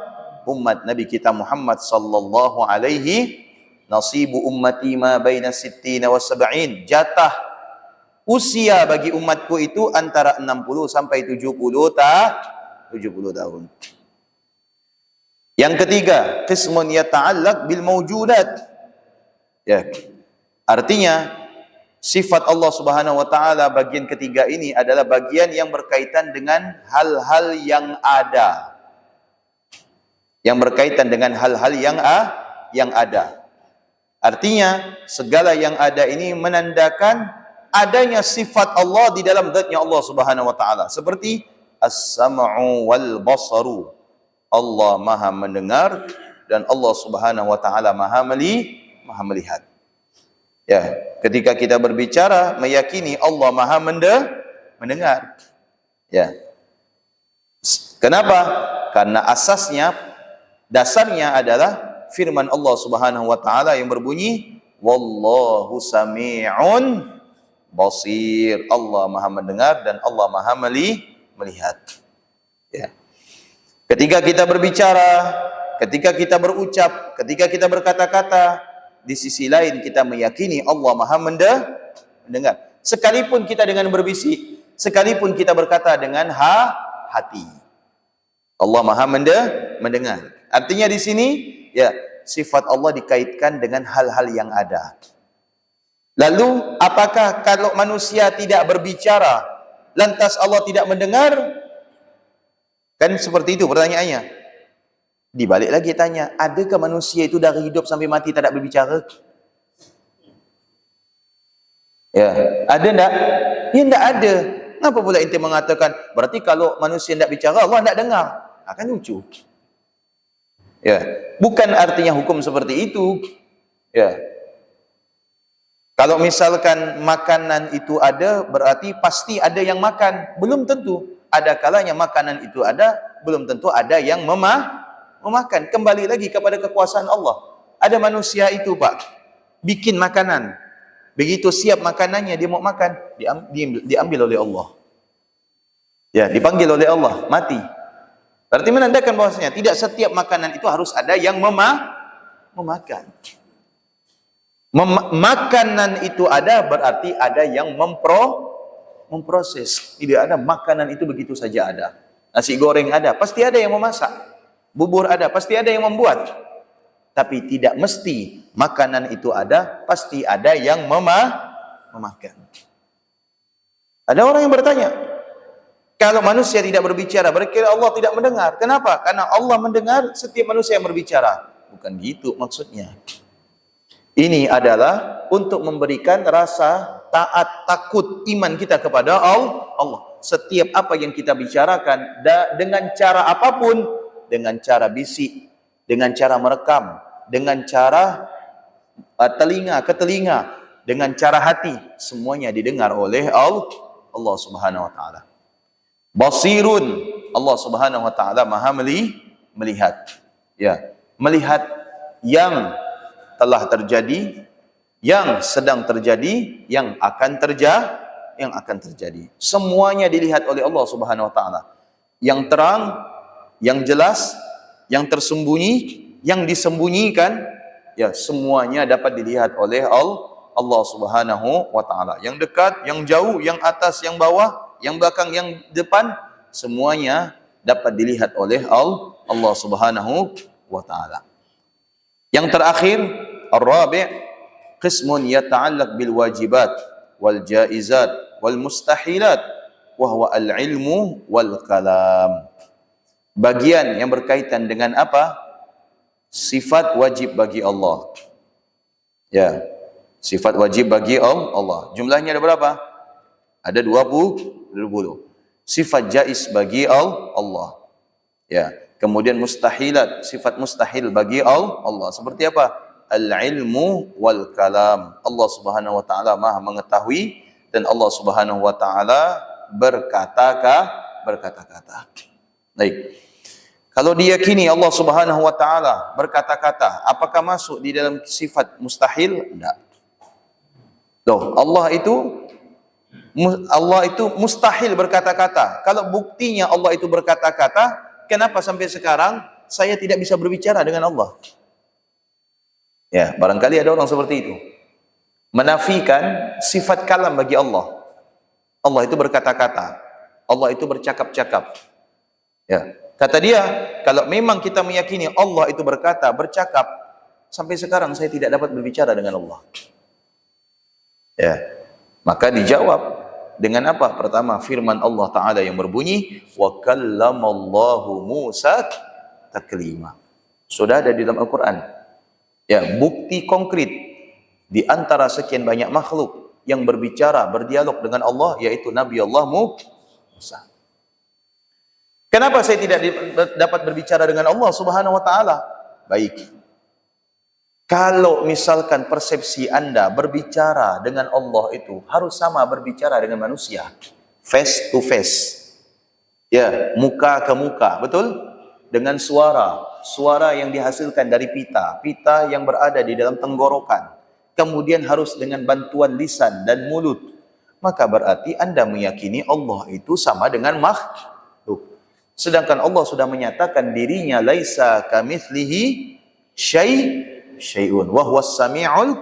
Umat Nabi kita Muhammad sallallahu alaihi, nasibu ummati ma baina sittina wa sab'in. Jatah usia bagi umatku itu antara 60 sampai 70 tahun. Yang ketiga, qismun yata'allaq bil mawjudat. Ya. Artinya sifat Allah Subhanahu wa taala bagian ketiga ini adalah bagian yang berkaitan dengan hal-hal yang ada. Yang berkaitan dengan hal-hal yang ada. Artinya segala yang ada ini menandakan adanya sifat Allah di dalam zatnya Allah Subhanahu wa taala. Seperti as-sam'u wal basaru. Allah maha mendengar dan Allah Subhanahu wa taala maha melihat. Ya, ketika kita berbicara meyakini Allah maha mendengar. Ya. Kenapa? Karena dasarnya adalah firman Allah Subhanahu wa taala yang berbunyi wallahu sami'un basir. Allah maha mendengar dan Allah maha melihat. Ya. Ketika kita berbicara, ketika kita berucap, ketika kita berkata-kata, di sisi lain kita meyakini Allah maha mendengar. Sekalipun kita dengan berbisik, sekalipun kita berkata dengan hati, Allah maha mendengar. Artinya di sini ya sifat Allah dikaitkan dengan hal-hal yang ada. Lalu, apakah kalau manusia tidak berbicara, lantas Allah tidak mendengar? Kan seperti itu pertanyaannya. Dibalik lagi tanya, adakah manusia itu dari hidup sampai mati tidak berbicara? Ya, ada enggak? Ya, enggak ada. Kenapa pula ente mengatakan, berarti kalau manusia tidak bicara, Allah tidak dengar? Akan lucu. Ya, bukan artinya hukum seperti itu. Ya. Kalau misalkan makanan itu ada, berarti pasti ada yang makan. Belum tentu. Ada kalanya makanan itu ada, belum tentu ada yang memakan. Kembali lagi kepada kekuasaan Allah. Ada manusia itu, Pak, bikin makanan. Begitu siap makanannya, dia mau makan, diambil oleh Allah. Ya, dipanggil oleh Allah, mati. Berarti menandakan bahwasanya tidak setiap makanan itu harus ada yang memakan. Makanan itu ada, berarti ada yang memproses. Tidak ada makanan itu begitu saja ada. Nasi goreng ada, pasti ada yang memasak. Bubur ada, pasti ada yang membuat. Tapi tidak mesti makanan itu ada, pasti ada yang memakan. Ada orang yang bertanya, kalau manusia tidak berbicara, berarti Allah tidak mendengar. Kenapa? Karena Allah mendengar setiap manusia yang berbicara. Bukan gitu maksudnya. Ini adalah untuk memberikan rasa taat, takut, iman kita kepada Allah. Setiap apa yang kita bicarakan, dengan cara apapun, dengan cara bisik, dengan cara merekam, dengan cara telinga ke telinga, dengan cara hati, semuanya didengar oleh Allah Subhanahu wa taala. Basirun, Allah Subhanahu wa taala Maha melihat. Ya, melihat yang telah terjadi, yang sedang terjadi, yang akan terjadi. Semuanya dilihat oleh Allah Subhanahu wa taala. Yang terang, yang jelas, yang tersembunyi, yang disembunyikan, ya semuanya dapat dilihat oleh Allah Subhanahu wa taala. Yang dekat, yang jauh, yang atas, yang bawah, yang belakang, yang depan, semuanya dapat dilihat oleh Allah Subhanahu wa taala. Yang terakhir, ar-rabi', qismun yata'allaq bil wajibat wal jaizat wal mustahilat wa huwa al-ilmu wal kalam. Bagian yang berkaitan dengan apa? Sifat wajib bagi Allah. Ya, sifat wajib bagi Allah. Jumlahnya ada berapa? Ada 20. Sifat jaiz bagi Allah. Ya, kemudian mustahilat, sifat mustahil bagi Allah. Seperti apa? Al-ilmu wal kalam. Allah Subhanahu wa taala Maha mengetahui dan Allah Subhanahu wa taala berkata-kata. Baik. Kalau diyakini Allah Subhanahu wa taala berkata-kata, apakah masuk di dalam sifat mustahil? Tidak. Loh, Allah itu mustahil berkata-kata. Kalau buktinya Allah itu berkata-kata, kenapa sampai sekarang saya tidak bisa berbicara dengan Allah? Ya, barangkali ada orang seperti itu. Menafikan sifat kalam bagi Allah. Allah itu berkata-kata. Allah itu bercakap-cakap. Ya. Kata dia, kalau memang kita meyakini Allah itu berkata, bercakap, sampai sekarang saya tidak dapat berbicara dengan Allah. Ya. Maka dijawab dengan apa? Pertama, firman Allah Ta'ala yang berbunyi, wa kallamallahu Musa taklima. Sudah ada di dalam Al-Quran. Ya, bukti konkret di antara sekian banyak makhluk yang berbicara, berdialog dengan Allah, yaitu Nabi Allah Musa. Kenapa saya tidak dapat berbicara dengan Allah Subhanahu wa taala? Baik. Kalau misalkan persepsi Anda berbicara dengan Allah itu harus sama berbicara dengan manusia, face to face. Ya, muka ke muka, betul? Dengan suara yang dihasilkan dari pita yang berada di dalam tenggorokan. Kemudian harus dengan bantuan lisan dan mulut. Maka berarti Anda meyakini Allah itu sama dengan makhluk. Sedangkan Allah sudah menyatakan dirinya laisa kamitslihi syai'un wa huwas sami'ul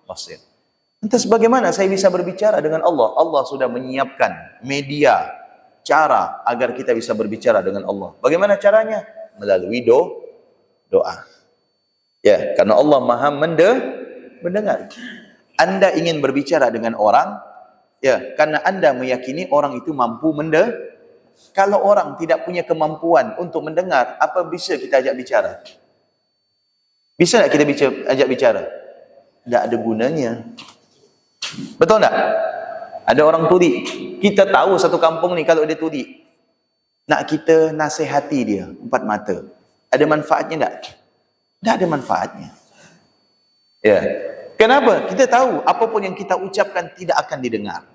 basir. Lantas bagaimana saya bisa berbicara dengan Allah? Allah sudah menyiapkan media, cara agar kita bisa berbicara dengan Allah. Bagaimana caranya? Melalui doa. Ya, karena Allah Maha mendengar. Anda ingin berbicara dengan orang, ya, karena Anda meyakini orang itu mampu mendengar. Kalau orang tidak punya kemampuan untuk mendengar, apa bisa kita ajak bicara? Bisa tak kita ajak bicara? Tak ada gunanya. Betul tak? Ada orang tuli. Kita tahu satu kampung ni kalau dia tuli, nak kita nasihati dia empat mata. Ada manfaatnya tak? Tak ada manfaatnya. Ya. Kenapa? Kita tahu apapun yang kita ucapkan tidak akan didengar.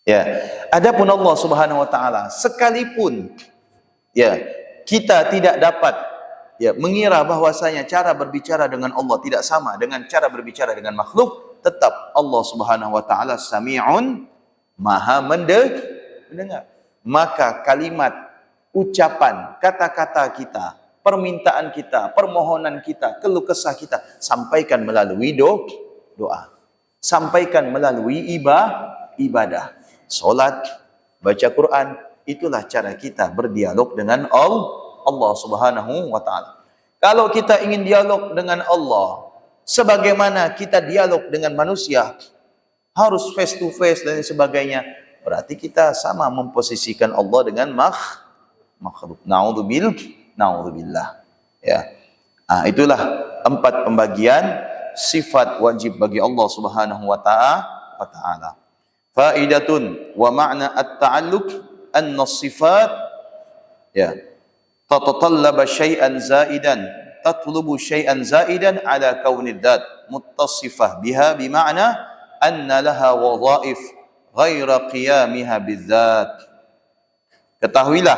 Ya. Adapun Allah Subhanahu wa taala, sekalipun ya, kita tidak dapat ya mengira bahwasanya cara berbicara dengan Allah tidak sama dengan cara berbicara dengan makhluk, tetap Allah Subhanahu wa taala Sami'un, Maha mendengar. Maka kalimat, ucapan, kata-kata kita, permintaan kita, permohonan kita, keluh kesah kita, sampaikan melalui doa. Sampaikan melalui ibadah. Solat, baca Quran, itulah cara kita berdialog dengan Allah Subhanahu wa taala. Kalau kita ingin dialog dengan Allah sebagaimana kita dialog dengan manusia, harus face to face dan sebagainya, berarti kita sama memposisikan Allah dengan makhluk. Naudzubillah. Ya. Itulah 4 pembagian sifat wajib bagi Allah Subhanahu wa taala. Faidatun wa ma'na at-ta'alluq anna as-sifat ya tatatallaba syai'an zaidan, tatlubu syai'an zaidan ala kaunid dzat muttasifah biha bima'na anna laha wadhaif ghaira qiyamiha bidzat. Ketahuilah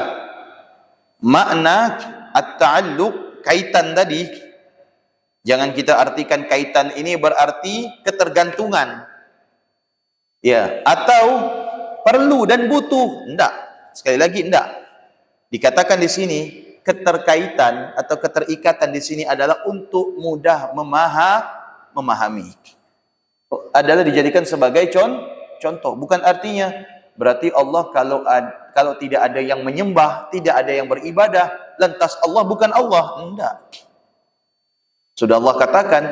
makna at-ta'alluq, kaitan tadi, jangan kita artikan kaitan ini berarti ketergantungan. Ya, atau perlu dan butuh. Enggak. Sekali lagi enggak. Dikatakan di sini keterkaitan atau keterikatan di sini adalah untuk mudah memahami. Adalah dijadikan sebagai contoh. Bukan artinya berarti Allah kalau tidak ada yang menyembah, tidak ada yang beribadah, lantas Allah bukan Allah. Enggak. Sudah Allah katakan,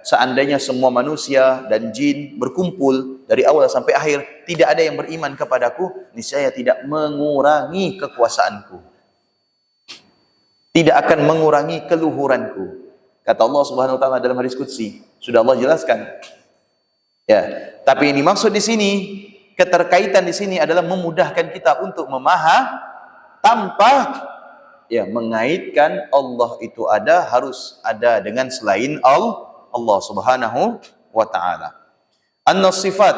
seandainya semua manusia dan jin berkumpul dari awal sampai akhir, tidak ada yang beriman kepadaku, niscaya tidak mengurangi kekuasaanku, tidak akan mengurangi keluhuranku. Kata Allah Subhanahu wa taala dalam hadis qudsi, sudah Allah jelaskan. Ya, tapi ini maksud di sini, keterkaitan di sini adalah memudahkan kita untuk memahami tanpa ya mengaitkan Allah itu ada, harus ada dengan selain Allah Subhanahu wa taala. Anna sifat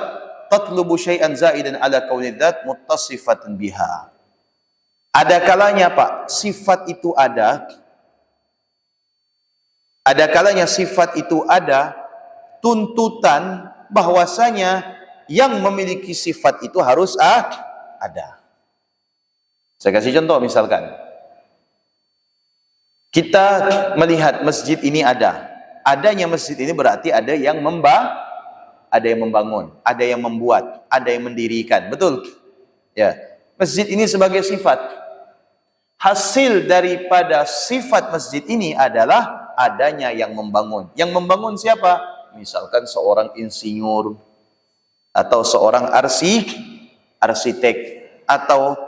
tatlubu syai'an zaidan ala kaunid dzat muttasifatan biha. Ada kalanya Pak, sifat itu ada kalanya sifat itu ada tuntutan bahwasanya yang memiliki sifat itu harus ada. Saya kasih contoh, misalkan kita melihat masjid ini ada. Adanya masjid ini berarti ada yang membangun, ada yang membuat, ada yang mendirikan. Betul? Ya. Masjid ini sebagai sifat. Hasil daripada sifat masjid ini adalah adanya yang membangun. Yang membangun siapa? Misalkan seorang insinyur atau seorang arsitek atau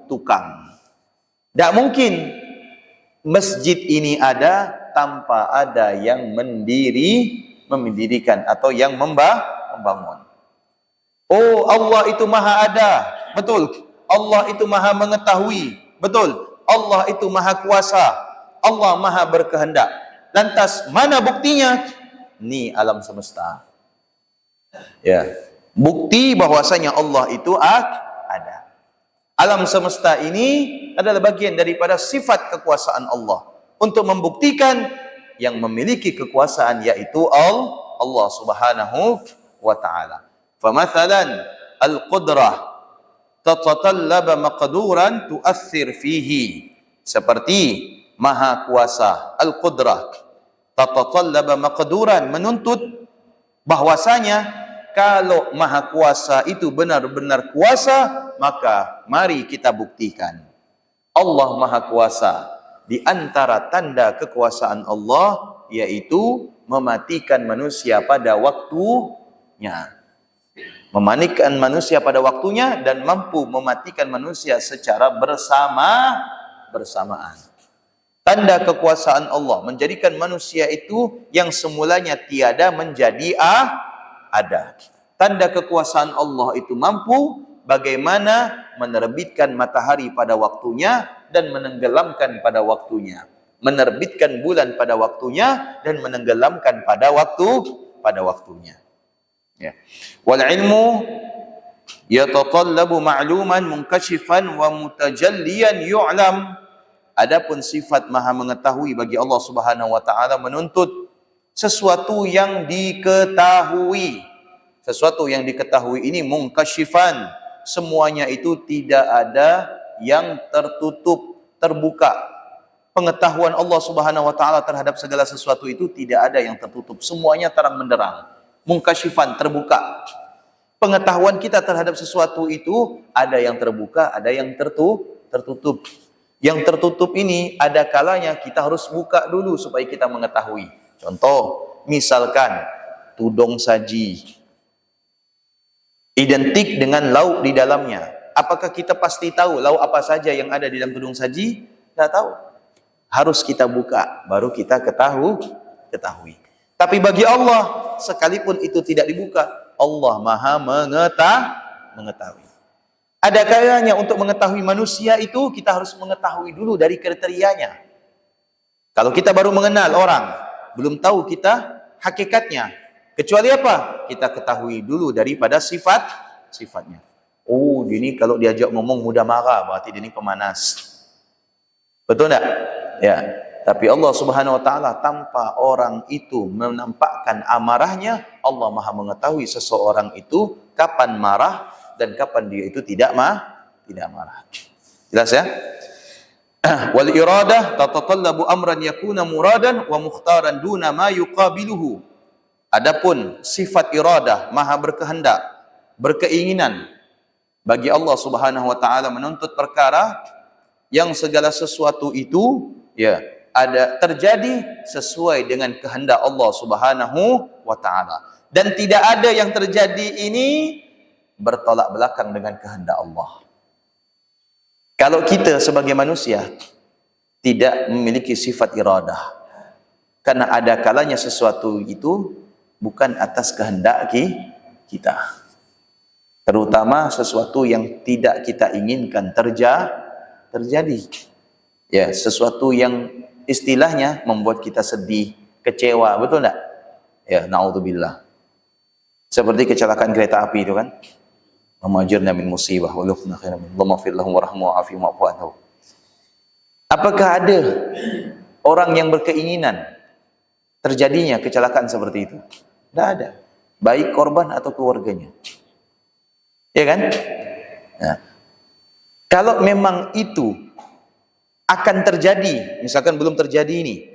tukang. Tidak mungkin masjid ini ada tanpa ada yang mendirikan atau yang membangun. Oh, Allah itu maha ada. Betul. Allah itu maha mengetahui. Betul. Allah itu maha kuasa. Allah maha berkehendak. Lantas mana buktinya? Ni alam semesta. Ya. Bukti bahwasanya Allah itu ada. Alam semesta ini adalah bagian daripada sifat kekuasaan Allah. Untuk membuktikan yang memiliki kekuasaan yaitu Allah Subhanahu wa taala. Famathalan al-qudrah tatatallaba maqduran tu'athir fihi. Seperti maha kuasa, al-qudrah tatatallaba maqduran, menuntut bahwasanya kalau maha kuasa itu benar-benar kuasa, maka mari kita buktikan Allah maha kuasa di antara tanda kekuasaan Allah yaitu mematikan manusia pada waktunya. Mematikan manusia pada waktunya dan mampu mematikan manusia secara bersamaan. Tanda kekuasaan Allah menjadikan manusia itu yang semulanya tiada menjadi ada. Tanda kekuasaan Allah itu mampu bagaimana menerbitkan matahari pada waktunya dan menenggelamkan pada waktunya, menerbitkan bulan pada waktunya dan menenggelamkan pada waktunya. Ya. Wal ilmu yatatallabu ma'luman munkashifan wa mutajalliyan yu'lam. Adapun sifat maha mengetahui bagi Allah Subhanahu wa taala menuntut sesuatu yang diketahui. Sesuatu yang diketahui ini munkashifan, semuanya itu tidak ada yang tertutup, terbuka. Pengetahuan Allah Subhanahu wa taala terhadap segala sesuatu itu tidak ada yang tertutup, semuanya terang benderang. Munkashifan, terbuka. Pengetahuan kita terhadap sesuatu itu ada yang terbuka, ada yang tertutup. Yang tertutup ini ada kalanya kita harus buka dulu supaya kita mengetahui. Contoh, misalkan tudung saji identik dengan lauk di dalamnya. Apakah kita pasti tahu lauk apa saja yang ada di dalam tudung saji? Tidak tahu. Harus kita buka, baru kita ketahui. Tapi bagi Allah, sekalipun itu tidak dibuka, Allah maha mengetahui. Ada kalanya untuk mengetahui manusia itu, kita harus mengetahui dulu dari kriterianya. Kalau kita baru mengenal orang, belum tahu kita hakikatnya. Kecuali apa? Kita ketahui dulu daripada sifatnya. Oh, dia ni kalau diajak ngomong mudah marah, berarti dia ni pemanas. Betul tak? Ya. Tapi Allah Subhanahu wa taala tanpa orang itu menampakkan amarahnya, Allah maha mengetahui seseorang itu kapan marah dan kapan dia itu tidak marah. Jelas ya? Wal iradah tatatallabu amran yakuna muradan wa mukhtaran duna ma yuqabiluhu. Adapun sifat iradah, maha berkehendak, berkeinginan, bagi Allah Subhanahu wa taala menuntut perkara yang segala sesuatu itu ya ada terjadi sesuai dengan kehendak Allah Subhanahu wa taala, dan tidak ada yang terjadi ini bertolak belakang dengan kehendak Allah. Kalau kita sebagai manusia tidak memiliki sifat iradah, karena ada kalanya sesuatu itu bukan atas kehendak kita, terutama sesuatu yang tidak kita inginkan terjadi. Ya, sesuatu yang istilahnya membuat kita sedih, kecewa, betul tak? Ya, na'udzubillah. Seperti kecelakaan kereta api itu kan. Mamajirna min musibah wa lufna khairan min Allahumma fir lahum warhamhu wa'afi wa'fu anhu. Apakah ada orang yang berkeinginan terjadinya kecelakaan seperti itu? Tidak ada. Baik korban atau keluarganya. Ya kan? Nah, kalau memang itu akan terjadi, misalkan belum terjadi ini,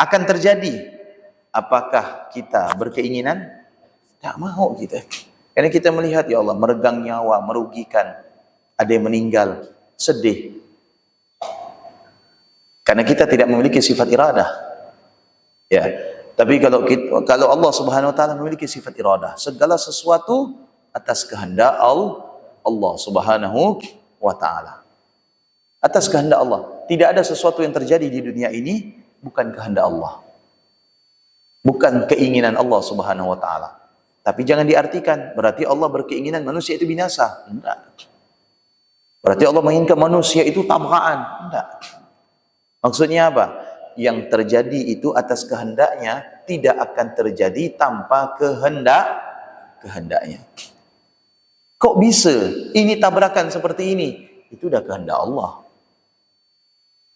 akan terjadi, apakah kita berkeinginan? Tak mau kita. Karena kita melihat, ya Allah, meregang nyawa, merugikan, ada yang meninggal, sedih. Karena kita tidak memiliki sifat iradah. Ya, tapi kalau Allah Subhanahu wa taala memiliki sifat iradah, segala sesuatu atas kehendak Allah Subhanahu wa taala. Atas kehendak Allah. Tidak ada sesuatu yang terjadi di dunia ini bukan kehendak Allah. Bukan keinginan Allah Subhanahu wa taala. Tapi jangan diartikan berarti Allah berkeinginan manusia itu binasa. Tidak. Berarti Allah menginginkan manusia itu tabrakan. Tidak. Maksudnya apa? Yang terjadi itu atas kehendaknya, tidak akan terjadi tanpa kehendaknya. Kok bisa ini tabrakan seperti ini? Itu dah kehendak Allah.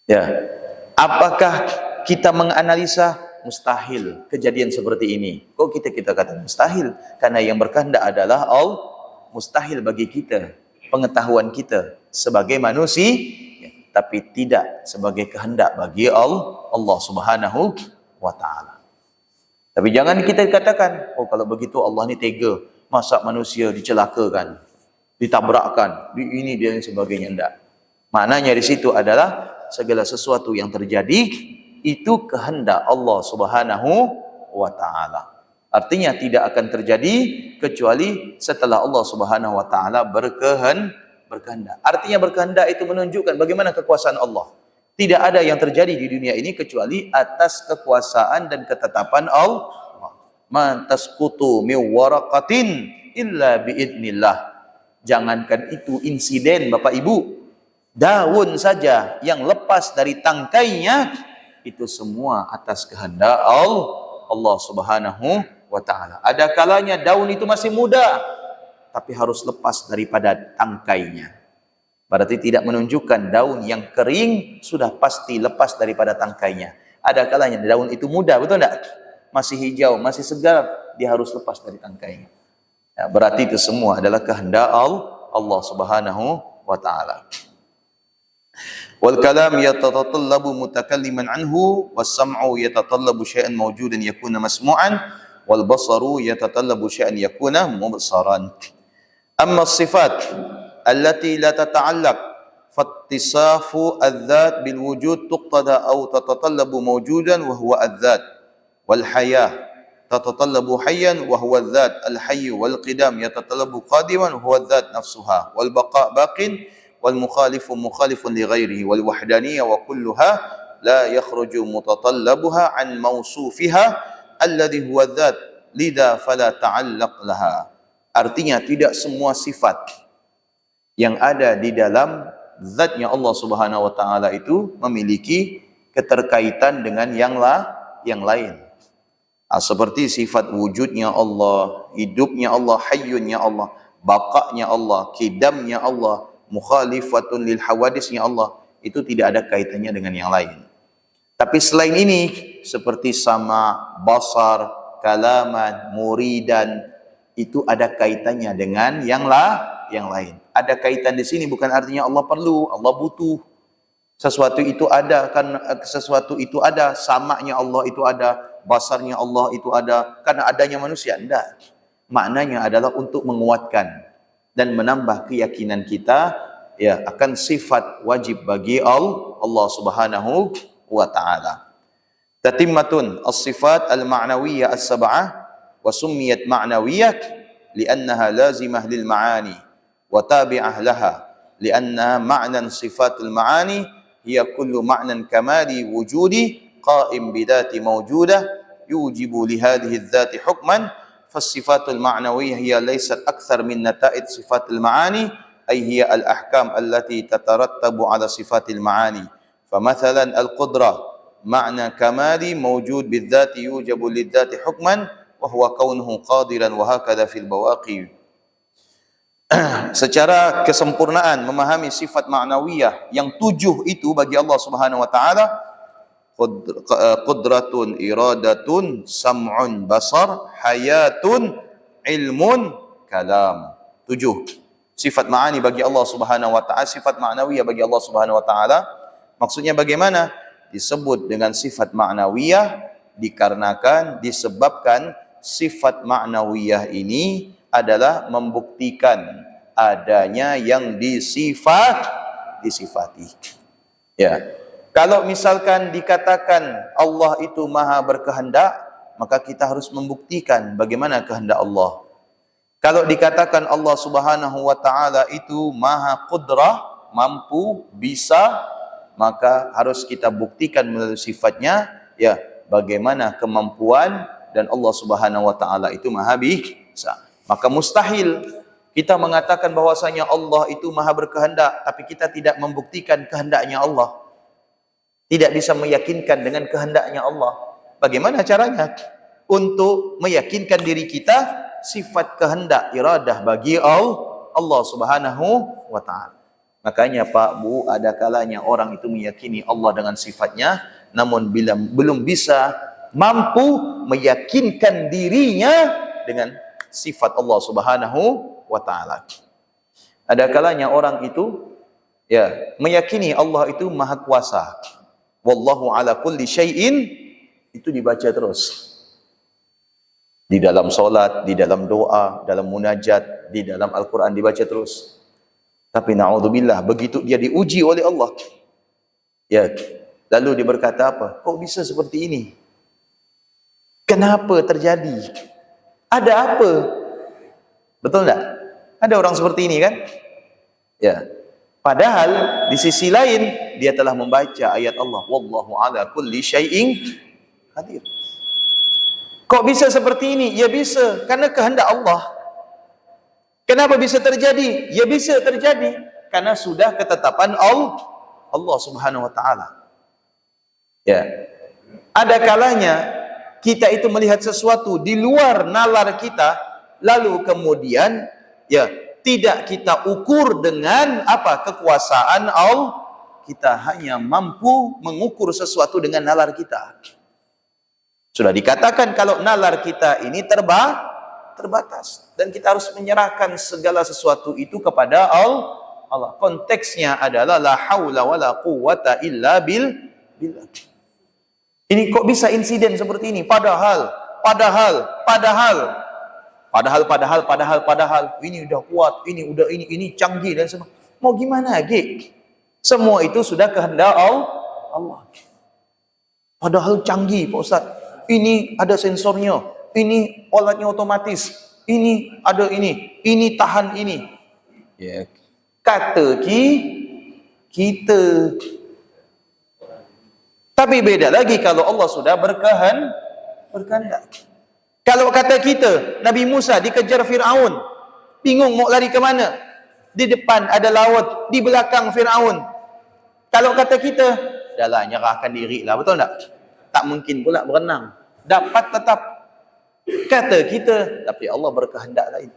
Ya. Apakah kita menganalisa mustahil kejadian seperti ini? Kok kita kata mustahil? Karena yang berkehendak adalah Allah. Mustahil bagi kita, pengetahuan kita sebagai manusia, tapi tidak sebagai kehendak bagi Allah Subhanahu wa taala. Tapi jangan kita katakan, oh kalau begitu Allah ni tega, masa manusia dicelakakan, ditabrakkan, ini dia dan sebagainya. Enggak. Maknanya di situ adalah segala sesuatu yang terjadi itu kehendak Allah Subhanahu wa taala. Artinya tidak akan terjadi kecuali setelah Allah Subhanahu wa taala berkehendak. Artinya berkehendak itu menunjukkan bagaimana kekuasaan Allah. Tidak ada yang terjadi di dunia ini kecuali atas kekuasaan dan ketetapan Allah. Man tasqutu min waraqatin illa biidznillah. Jangankan itu insiden Bapak Ibu, daun saja yang lepas dari tangkainya itu semua atas kehendak Allah Subhanahu wa taala. Ada kalanya daun itu masih muda tapi harus lepas daripada tangkainya. Berarti tidak menunjukkan daun yang kering sudah pasti lepas daripada tangkainya. Ada kalanya daun itu muda, betul enggak? Masih hijau, masih segar, dia harus lepas dari tangkainya. Ya, berarti itu semua adalah kehendak Allah Subhanahu wa taala. Wal kalam yatatallabu mutakalliman anhu, was sam'u yatatallabu syai'an mawjudan yakuna masmu'an, wal basaru yatatallabu syai'an yakuna mubsaran. Amma as-sifat التي لا تتعلق فاتصاف الذات بالوجود تقتضى أو تتطلب موجودا وهو الذات والحياة تتطلب حيا وهو الذات الحي والقدام يتطلب قادما وهو الذات نفسها والبقاء باق والمخالف مخالف لغيره والوحدانية وكلها لا يخرج متطلبها عن موصوفها الذي هو الذات لذا فلا تعلق لها. Artinya tidak semua sifat yang ada di dalam zatnya Allah Subhanahu wa taala itu memiliki keterkaitan dengan yang lain. Seperti sifat wujudnya Allah, hidupnya Allah, hayyunnya Allah, baqa'nya Allah, qidamnya Allah, mukhalifatun lil hawadisnya Allah, itu tidak ada kaitannya dengan yang lain. Tapi selain ini seperti sama, basar, kalaman, muridan, itu ada kaitannya dengan yang lain. Ada kaitan di sini bukan artinya Allah perlu, Allah butuh. Sesuatu itu ada, kan sesuatu itu ada, samanya Allah itu ada, basarnya Allah itu ada, karena adanya manusia. Tidak. Maknanya adalah untuk menguatkan dan menambah keyakinan kita ya akan sifat wajib bagi Allah Subhanahu wa taala. Tatimmatun as-sifat al-ma'nawiyyah as-sab'ah wa summiyat ma'nawiyyah li'annaha lazimah lil ma'ani وتابعة لها لأن معنى صفات المعاني هي كل معنى كمالي وجودي قائم بذات موجودة يوجب لهذه الذات حكما فالصفات المعنوية هي ليست أكثر من نتائج صفات المعاني أي هي الأحكام التي تترتب على صفات المعاني فمثلا القدرة معنى كمالي موجود بالذات يوجب للذات حكما وهو كونه قادرا وهكذا في البواقي. Secara kesempurnaan memahami sifat ma'nawiyah yang 7 itu bagi Allah Subhanahu wa taala, qudratun, iradatun, sam'un, basar, hayatun, ilmun, kalam. 7 sifat ma'ani bagi Allah Subhanahu wa taala, sifat ma'nawiyah bagi Allah Subhanahu wa taala. Maksudnya bagaimana? Disebut dengan sifat ma'nawiyah dikarenakan disebabkan sifat ma'nawiyah ini adalah membuktikan adanya yang disifati. Ya. Kalau misalkan dikatakan Allah itu maha berkehendak, maka kita harus membuktikan bagaimana kehendak Allah. Kalau dikatakan Allah Subhanahu wa taala itu maha qudrah, mampu, bisa, maka harus kita buktikan melalui sifatnya ya bagaimana kemampuan dan Allah Subhanahu wa taala itu maha bisa. Maka mustahil kita mengatakan bahwasanya Allah itu maha berkehendak tapi kita tidak membuktikan kehendaknya Allah. Tidak bisa meyakinkan dengan kehendaknya Allah. Bagaimana caranya? Untuk meyakinkan diri kita sifat kehendak iradah bagi Allah Subhanahu wa taala. Makanya Pak Bu, ada kalanya orang itu meyakini Allah dengan sifatnya namun bila belum bisa mampu meyakinkan dirinya dengan sifat Allah Subhanahu wa taala. Ada kalanya orang itu ya meyakini Allah itu maha kuasa. Wallahu ala kulli syai'in, itu dibaca terus. Di dalam solat, di dalam doa, dalam munajat, di dalam Al-Quran dibaca terus. Tapi na'udzubillah, begitu dia diuji oleh Allah, Ya, lalu dia berkata apa? Kok bisa seperti ini? Kenapa terjadi? Ada apa? Betul tak? Ada orang seperti ini kan? Ya. Padahal di sisi lain dia telah membaca ayat Allah, wallahu ala kulli syai'in qadir. Kok bisa seperti ini? Ya bisa, karena kehendak Allah. Kenapa bisa terjadi? Ya bisa terjadi karena sudah ketetapan Allah Subhanahu wa taala. Ya. Ada kalanya kita itu melihat sesuatu di luar nalar kita, lalu kemudian ya tidak kita ukur dengan apa kekuasaan Allah. Kita hanya mampu mengukur sesuatu dengan nalar kita. Sudah dikatakan kalau nalar kita ini terbatas dan kita harus menyerahkan segala sesuatu itu kepada Allah. Konteksnya adalah la haula wala quwwata illa billah. Ini kok bisa insiden seperti ini? Padahal ini udah kuat, ini canggih dan semua. Mau gimana lagi? Semua itu sudah kehendak Allah. Padahal canggih, Pak Ustaz. Ini ada sensornya, ini alatnya otomatis, ini ada ini tahan ini. Ya, kata kita. Tapi beda lagi kalau Allah sudah berkehendak. Kalau kata kita, Nabi Musa dikejar Fir'aun, bingung mau lari ke mana? Di depan ada laut, di belakang Fir'aun. Kalau kata kita, dah lah nyerahkan diri lah, betul tak? Tak mungkin pula berenang. Dapat tetap. Kata kita, tapi Allah berkehendak lain.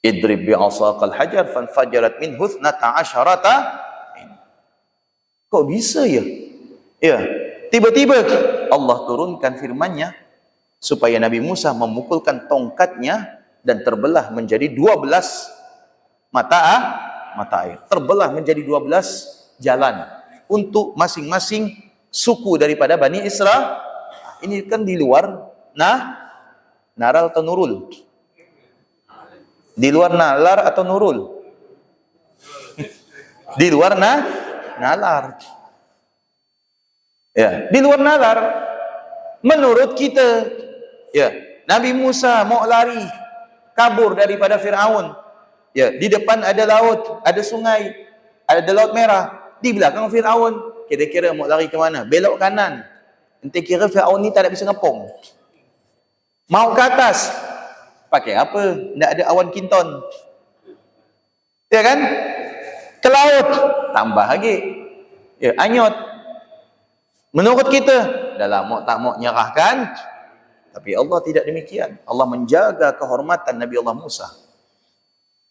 Idrib bi'asaqal hajar fanfajarat minhu 12. Kok bisa ya? Ya, tiba-tiba Allah turunkan firman-Nya supaya Nabi Musa memukulkan tongkatnya dan terbelah menjadi 12 mata air. Terbelah menjadi 12 jalan untuk masing-masing suku daripada Bani Israel. Ini kan di luar naral atau nurul. Di luar nalar atau nurul? Di luar nalar. Ya, di luar nalar. Menurut kita, ya, Nabi Musa mau lari, kabur daripada Fir'aun. Ya, di depan ada laut, ada sungai, ada laut merah. Di belakang Fir'aun, kira-kira mau lari ke mana? Belok kanan. Nanti kira Fir'aun ni tak ada bisa ngepong. Mau ke atas, pakai apa? Tak ada awan kinton. Ya kan? Ke laut, tambah lagi. Ya, anyot. Menurut kita, dalam mau tak mau nyerahkan, tapi Allah tidak demikian. Allah menjaga kehormatan Nabi Allah Musa.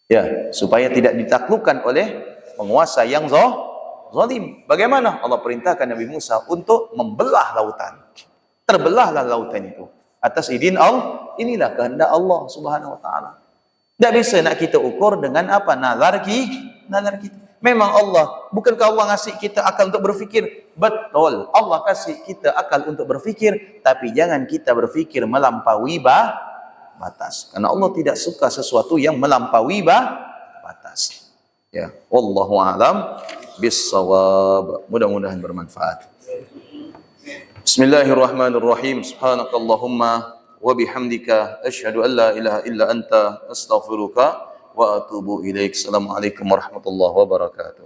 Ya, supaya tidak ditaklukkan oleh penguasa yang zalim. Bagaimana? Allah perintahkan Nabi Musa untuk membelah lautan. Terbelahlah lautan itu atas izin Allah. Inilah kehendak Allah Subhanahu wa taala. Tak bisa nak kita ukur dengan apa? Nalar kita. Memang Allah, bukankah Allah ngasih kita akal untuk berfikir? Betul, Allah kasih kita akal untuk berfikir, tapi jangan kita berfikir melampaui batas. Karena Allah tidak suka sesuatu yang melampaui batas. Ya, wallahu a'lam bissawab. Mudah-mudahan bermanfaat. Bismillahirrahmanirrahim. Subhanakallahumma wa bihamdika asyhadu an la ilaha illa anta astaghfiruka wa atubu ilaik. Assalamualaikum warahmatullahi wabarakatuh.